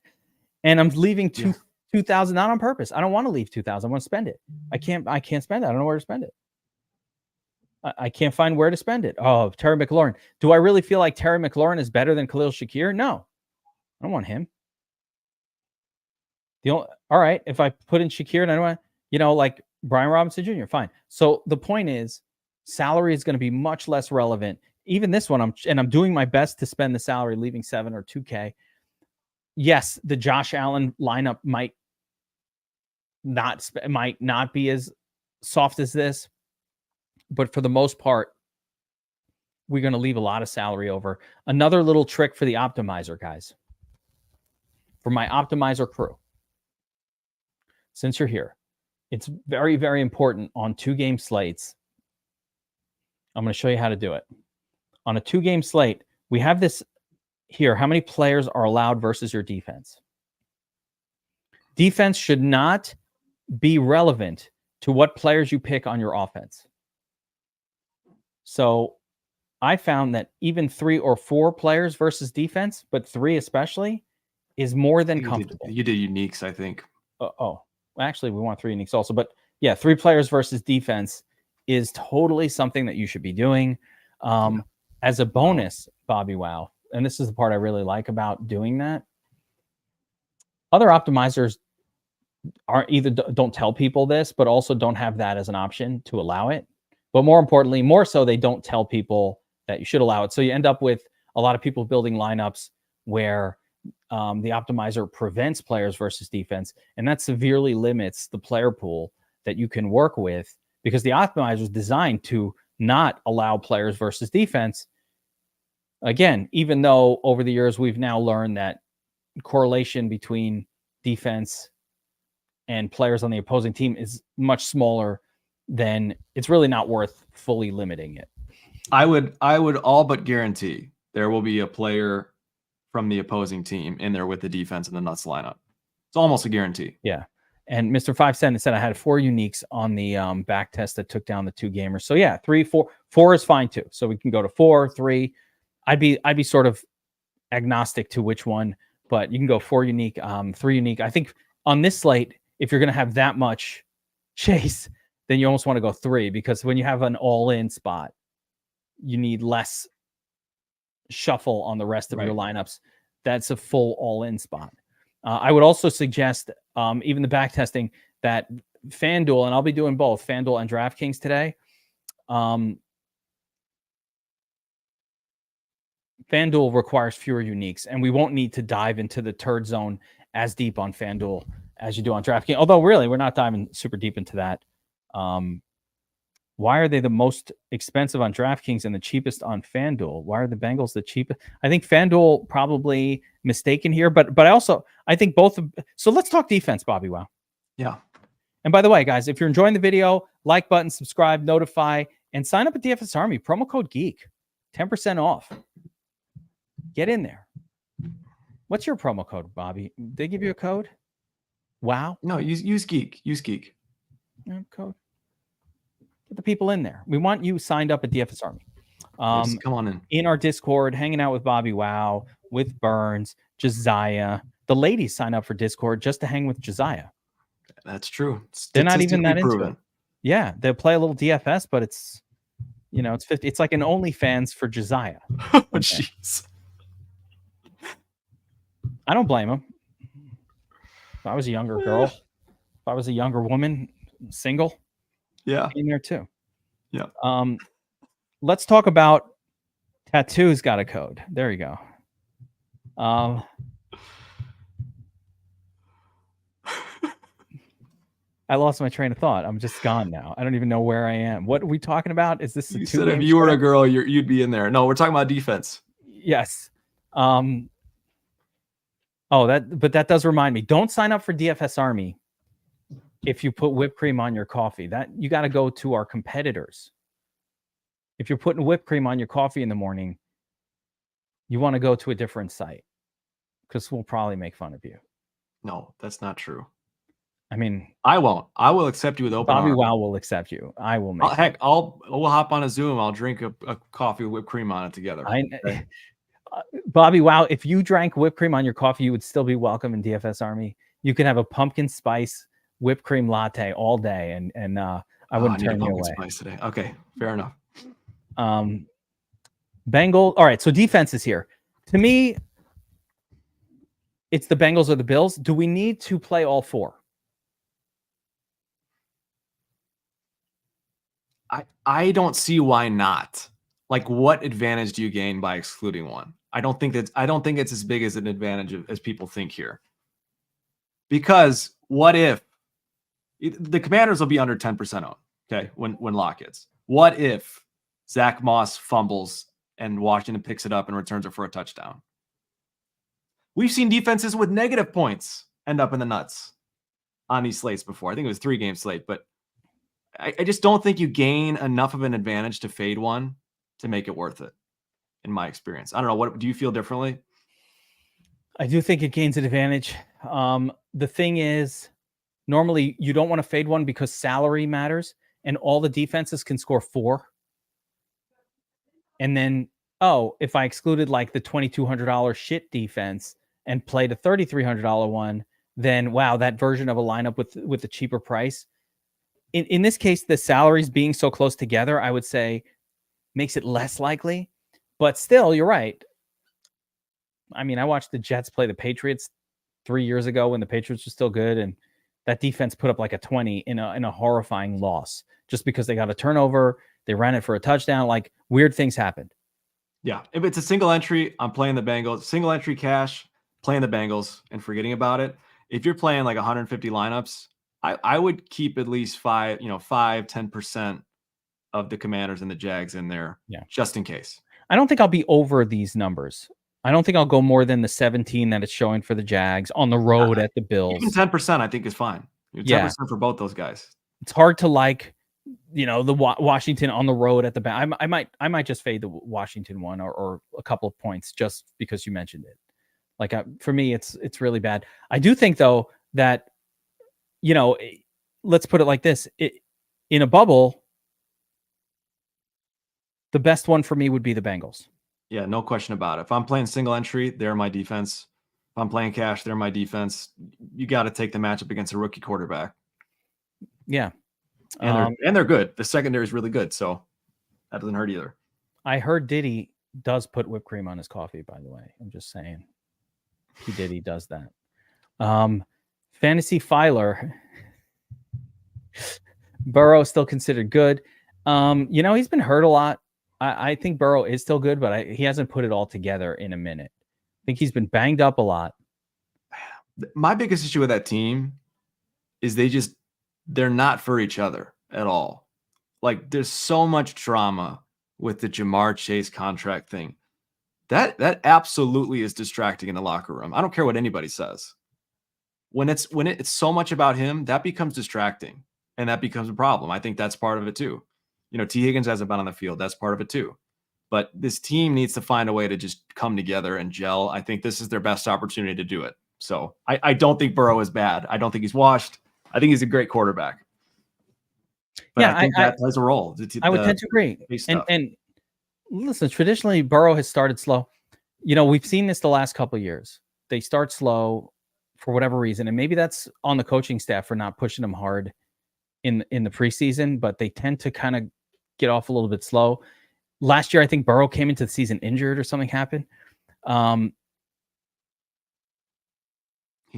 and I'm leaving 2,000 out on purpose. I don't want to leave 2,000. I want to spend it. I can't spend it. I don't know where to spend it. I can't find where to spend it. Oh, Terry McLaurin. Do I really feel like Terry McLaurin is better than Khalil Shakir? No, I don't want him. All right, if I put in Shakir and I don't want, like Brian Robinson Jr., fine. So the point is, salary is going to be much less relevant. Even this one, I'm doing my best to spend the salary, leaving 7 or 2K. Yes, the Josh Allen lineup might not be as soft as this, but for the most part, we're going to leave a lot of salary over. Another little trick for the optimizer, guys. For my optimizer crew, since you're here, it's very, very important on 2-game slates. I'm going to show you how to do it. On a 2-game slate, we have this here. How many players are allowed versus your defense? Defense should not be relevant to what players you pick on your offense. So I found that even 3 or 4 players versus defense, but 3 especially, is more than comfortable. You did uniques, I think. Actually, we want 3 uniques also. But yeah, 3 players versus defense is totally something that you should be doing. As a bonus, Bobbywow, and this is the part I really like about doing that, other optimizers don't tell people this, but also don't have that as an option to allow it. But more importantly, more so, they don't tell people that you should allow it. So you end up with a lot of people building lineups where the optimizer prevents players versus defense, and that severely limits the player pool that you can work with, because the optimizer is designed to not allow players versus defense. Again, even though over the years we've now learned that correlation between defense and players on the opposing team is much smaller, then it's really not worth fully limiting it. I would all but guarantee there will be a player from the opposing team in there with the defense in the nuts lineup. It's almost a guarantee. Yeah. And Mr. 5 Cent said I had 4 uniques on the back test that took down the 2 gamers. So yeah, 3, 4 is fine too. So we can go to 4, 3. I'd be sort of agnostic to which one, but you can go 4 unique, 3 unique. I think on this slate, if you're going to have that much chase, then you almost want to go 3, because when you have an all-in spot, you need less shuffle on the rest of your lineups. That's a full all-in spot. I would also suggest, even the back testing, that FanDuel, and I'll be doing both FanDuel and DraftKings today. FanDuel requires fewer uniques, and we won't need to dive into the turd zone as deep on FanDuel as you do on DraftKings. Although, really, we're not diving super deep into that. Why are they the most expensive on DraftKings and the cheapest on FanDuel? Why are the Bengals the cheapest? I think FanDuel probably mistaken here, but I think both. So let's talk defense, Bobbywow. Yeah. And by the way, guys, if you're enjoying the video, like button, subscribe, notify, and sign up at DFS Army. Promo code Geek, 10% off. Get in there. What's your promo code, Bobby? Did they give you a code? Wow. No, use Geek. Use Geek. Code. Get the people in there. We want you signed up at DFS Army. Yes, come on in our Discord, hanging out with Bobbywow, with Burns, Josiah. The ladies sign up for Discord just to hang with Josiah. That's true. They're not even that proven. into it. Yeah, they'll play a little DFS, but it's it's 50. It's like an OnlyFans for Josiah. Oh, jeez. I don't blame him. If I was a younger girl, if I was a younger woman, single, in there too. Yeah. Let's talk about tattoos. Got a code. There you go. I lost my train of thought. I'm just gone now. I don't even know where I am. What are we talking about? Is this? You said if you were a girl, you'd be in there. No, we're talking about defense. Yes. But that does remind me. Don't sign up for DFS Army if you put whipped cream on your coffee. That you got to go to our competitors. If you're putting whipped cream on your coffee in the morning, you want to go to a different site because we'll probably make fun of you. No, that's not true. I mean, I won't. I will accept you with open arms. Bobbywow will accept you. I will make. We'll hop on a Zoom. I'll drink a coffee with whipped cream on it together. Okay? Bobbywow, if you drank whipped cream on your coffee, you would still be welcome in DFS Army. You could have a pumpkin spice whipped cream latte all day, and I wouldn't turn you away. Spice today. Okay, fair enough. Bengals. All right, so defense is here. To me, it's the Bengals or the Bills. Do we need to play all four? I don't see why not. Like, what advantage do you gain by excluding one? I don't think it's as big as an advantage as people think here. Because what if the Commanders will be under 10% owned, okay, when lock hits? What if Zach Moss fumbles and Washington picks it up and returns it for a touchdown? We've seen defenses with negative points end up in the nuts on these slates before. I think it was 3-game slate, but I just don't think you gain enough of an advantage to fade one to make it worth it, in my experience. I don't know. What do you feel differently? I do think it gains an advantage. The thing is, normally you don't want to fade one because salary matters, and all the defenses can score 4. And then, if I excluded like the $2,200 shit defense and played a $3,300 one, then wow, that version of a lineup with a cheaper price. In this case, the salaries being so close together, I would say makes it less likely. But still, you're right. I mean, I watched the Jets play the Patriots 3 years ago when the Patriots were still good, and that defense put up like a 20 in a horrifying loss just because they got a turnover. They ran it for a touchdown. Like, weird things happened. Yeah. If it's a single entry, I'm playing the Bengals. Single entry cash, playing the Bengals and forgetting about it. If you're playing like 150 lineups, I would keep at least 10% of the Commanders and the Jags in there, just in case. I don't think I'll be over these numbers. I don't think I'll go more than the 17 that it's showing for the Jags on the road at the Bills. Even 10%, I think, is fine. 10% for both those guys. It's hard to like, the Washington on the road at the back. I might just fade the Washington one or a couple of points just because you mentioned it. Like, for me, it's really bad. I do think though that, let's put it like this: in a bubble, the best one for me would be the Bengals. Yeah, no question about it. If I'm playing single entry, they're my defense. If I'm playing cash, they're my defense. You got to take the matchup against a rookie quarterback. Yeah. And they're good. The secondary is really good, so that doesn't hurt either. I heard Diddy does put whipped cream on his coffee, by the way. I'm just saying. He does that. Fantasy Filer. Burrow still considered good. He's been hurt a lot. I think Burrow is still good, but he hasn't put it all together in a minute. I think he's been banged up a lot. My biggest issue with that team is they're not for each other at all. Like, there's so much drama with the Jamar Chase contract thing. That absolutely is distracting in the locker room. I don't care what anybody says. When it's so much about him, that becomes distracting, and that becomes a problem. I think that's part of it too. T. Higgins hasn't been on the field. That's part of it too. But this team needs to find a way to just come together and gel. I think this is their best opportunity to do it. So I don't think Burrow is bad. I don't think he's washed. I think he's a great quarterback. But Yeah, I think that plays a role. I would tend to agree. And listen, traditionally, Burrow has started slow. We've seen this the last couple of years. They start slow for whatever reason, and maybe that's on the coaching staff for not pushing them hard in the preseason, but they tend to kind of get off a little bit slow. Last year, I think Burrow came into the season injured or something happened. He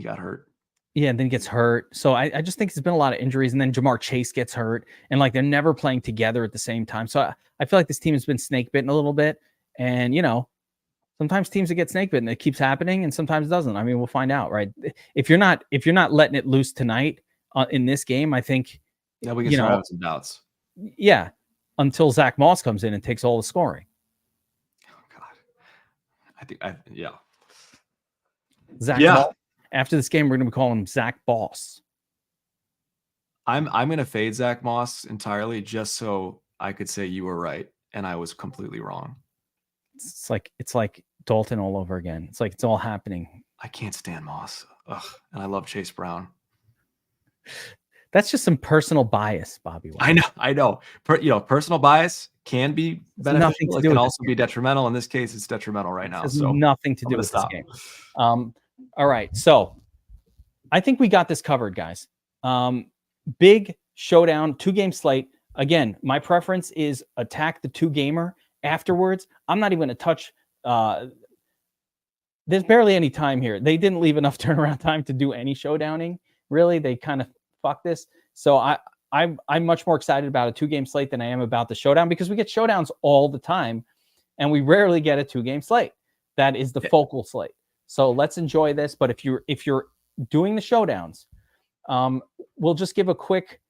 got hurt. Yeah, and then gets hurt. So I just think there's been a lot of injuries, and then Jamar Chase gets hurt, and like they're never playing together at the same time. So I feel like this team has been snake bitten a little bit, and sometimes teams that get snake bitten, it keeps happening, and sometimes it doesn't. I mean, we'll find out, right? If you're not letting it loose tonight in this game, I think we can start having some doubts. Yeah, until Zach Moss comes in and takes all the scoring. Oh God, Zach Moss. After this game, we're going to be calling him Zach Boss. I'm going to fade Zach Moss entirely just so I could say you were right and I was completely wrong. It's like Dalton all over again. It's like it's all happening. I can't stand Moss. Ugh, and I love Chase Brown. That's just some personal bias, Bobby. I know. Personal biais can be beneficial. It can also be detrimental. In this case, it's detrimental right now. So nothing to do with this game. All right. So I think we got this covered, guys. Big showdown, 2-game slate. Again, my preference is attack the 2-gamer afterwards. I'm not even going to touch. There's barely any time here. They didn't leave enough turnaround time to do any showdowning. Really, they kind of fucked this. So I'm much more excited about a 2-game slate than I am about the showdown, because we get showdowns all the time and we rarely get a 2-game slate. That is the focal slate. So let's enjoy this. But if you're doing the showdowns, we'll just give a quick.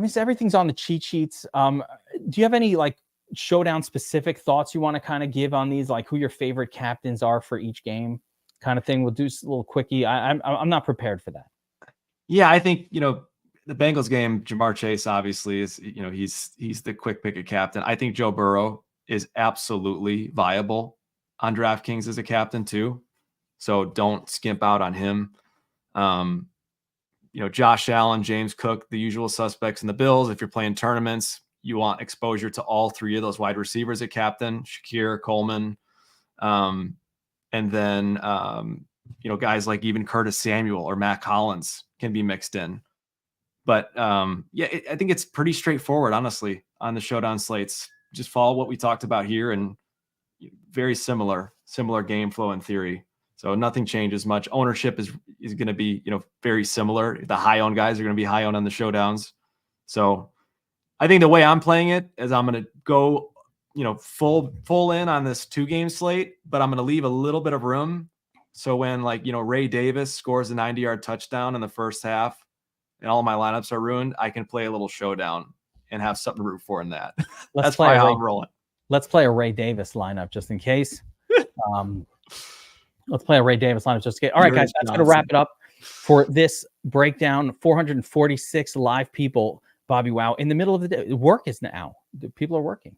So everything's on the cheat sheets. Do you have any like showdown specific thoughts you want to kind of give on these, like who your favorite captains are for each game, kind of thing? We'll do a little quickie. I'm not prepared for that. Yeah, I think the Bengals game, Jamar Chase obviously is he's the quick pick of captain. I think Joe Burrow is absolutely viable on DraftKings as a captain too. So don't skimp out on him. Josh Allen, James Cook, the usual suspects in the Bills. If you're playing tournaments, you want exposure to all 3 of those wide receivers at captain, Shakir, Coleman. And then, guys like even Curtis Samuel or Matt Collins can be mixed in. But I think it's pretty straightforward, honestly, on the showdown slates. Just follow what we talked about here, and very similar game flow in theory. So nothing changes much. Ownership is going to be, very similar. The high owned guys are going to be high owned on the showdowns. So I think the way I'm playing it is I'm going to go, full in on this 2-game slate, but I'm going to leave a little bit of room. So when Ray Davis scores a 90-yard touchdown in the first half and all my lineups are ruined, I can play a little showdown and have something to root for in that. That's probably how I'm rolling. Let's play a Ray Davis lineup just in case. Let's play a Ray Davis lineup just in case. All right, guys, that's going to wrap it up for this breakdown. 446 live people, Bobbywow, in the middle of the day. Work is now. People are working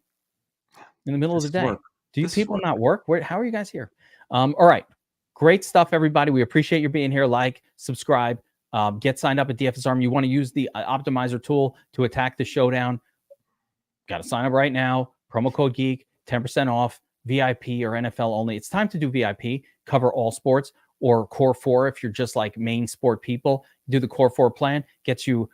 in the middle of the day. Do you people not work? How are you guys here? All right. Great stuff, everybody. We appreciate you being here. Like, subscribe, get signed up at DFS Army. You want to use the optimizer tool to attack the showdown. Got to sign up right now. Promo code Geek, 10% off, VIP or NFL only. It's time to do VIP, cover all sports, or Core 4 if you're just like main sport people. Do the Core 4 plan, gets you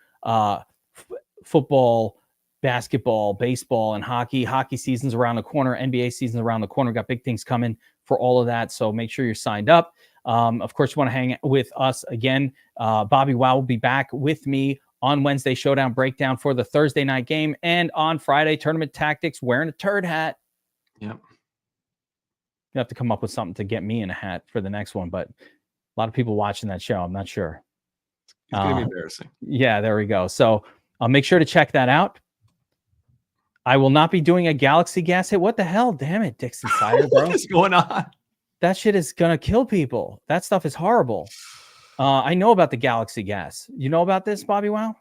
football, basketball, baseball, and hockey. Hockey season's around the corner. NBA season's around the corner. Got big things coming for all of that. So make sure you're signed up. Of course, you want to hang with us again. Bobbywow will be back with me on Wednesday, showdown breakdown for the Thursday night game, and on Friday, tournament tactics, wearing a turd hat. Yep. You have to come up with something to get me in a hat for the next one, but a lot of people watching that show. I'm not sure. It's going to be embarrassing. Yeah, there we go. So make sure to check that out. I will not be doing a Galaxy gas hit. What the hell? Damn it, Dixon Cider, bro. What is going on? That shit is going to kill people. That stuff is horrible. I know about the Galaxy gas. You know about this, Bobbywow?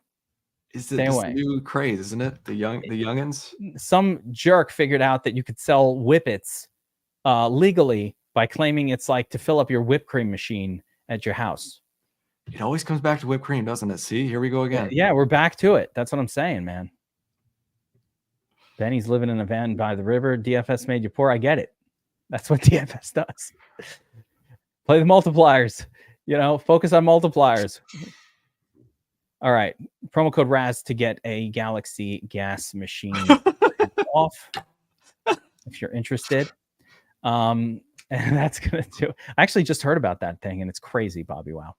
Is it this new craze, isn't it? The youngins? Some jerk figured out that you could sell Whippets legally by claiming it's like to fill up your whipped cream machine at your house. It always comes back to whipped cream, doesn't it? See, here we go again. Yeah, we're back to it. That's what I'm saying, man. Benny's living in a van by the river. DFS made you poor. I get it. That's what DFS does. Play the multipliers. Focus on multipliers. All right. Promo code RAZ to get a Galaxy gas machine off if you're interested. And that's going to do. I actually just heard about that thing, and it's crazy, Bobbywow.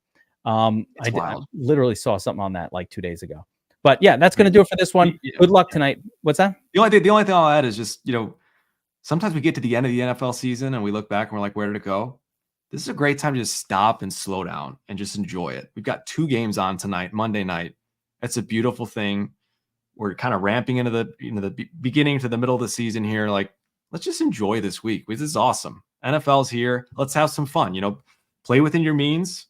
I literally saw something on that like 2 days ago. But yeah, that's going to do it for this one. Good luck tonight. What's that? The only thing I'll add is just, sometimes we get to the end of the NFL season and we look back and we're like, where did it go? This is a great time to just stop and slow down and just enjoy it. We've got 2 games on tonight, Monday night. It's a beautiful thing. We're kind of ramping into the beginning to the middle of the season here. Like, let's just enjoy this week. This is awesome. NFL's here. Let's have some fun. Play within your means.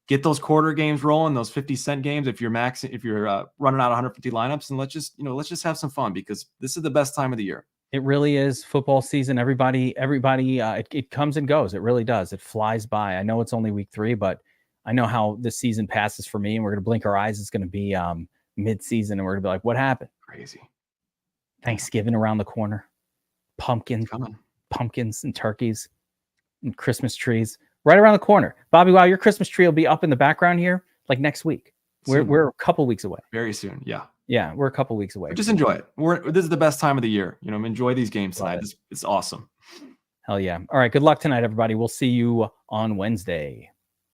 Get those quarter games rolling, those 50-cent games. If you're running out 150 lineups, and let's just have some fun, because this is the best time of the year. It really is football season. Everybody, it comes and goes. It really does. It flies by. I know it's only week 3, but I know how this season passes for me, and we're going to blink our eyes. It's going to be mid-season, and we're going to be like, what happened? Crazy. Thanksgiving around the corner. Pumpkins and turkeys and Christmas trees right around the corner. Bobbywow, your Christmas tree will be up in the background here like next week. We're a couple weeks away. Very soon. Yeah. Yeah, we're a couple weeks away. But just enjoy it. This is the best time of the year. Enjoy these games tonight. It's awesome. Hell yeah. All right. Good luck tonight, everybody. We'll see you on Wednesday.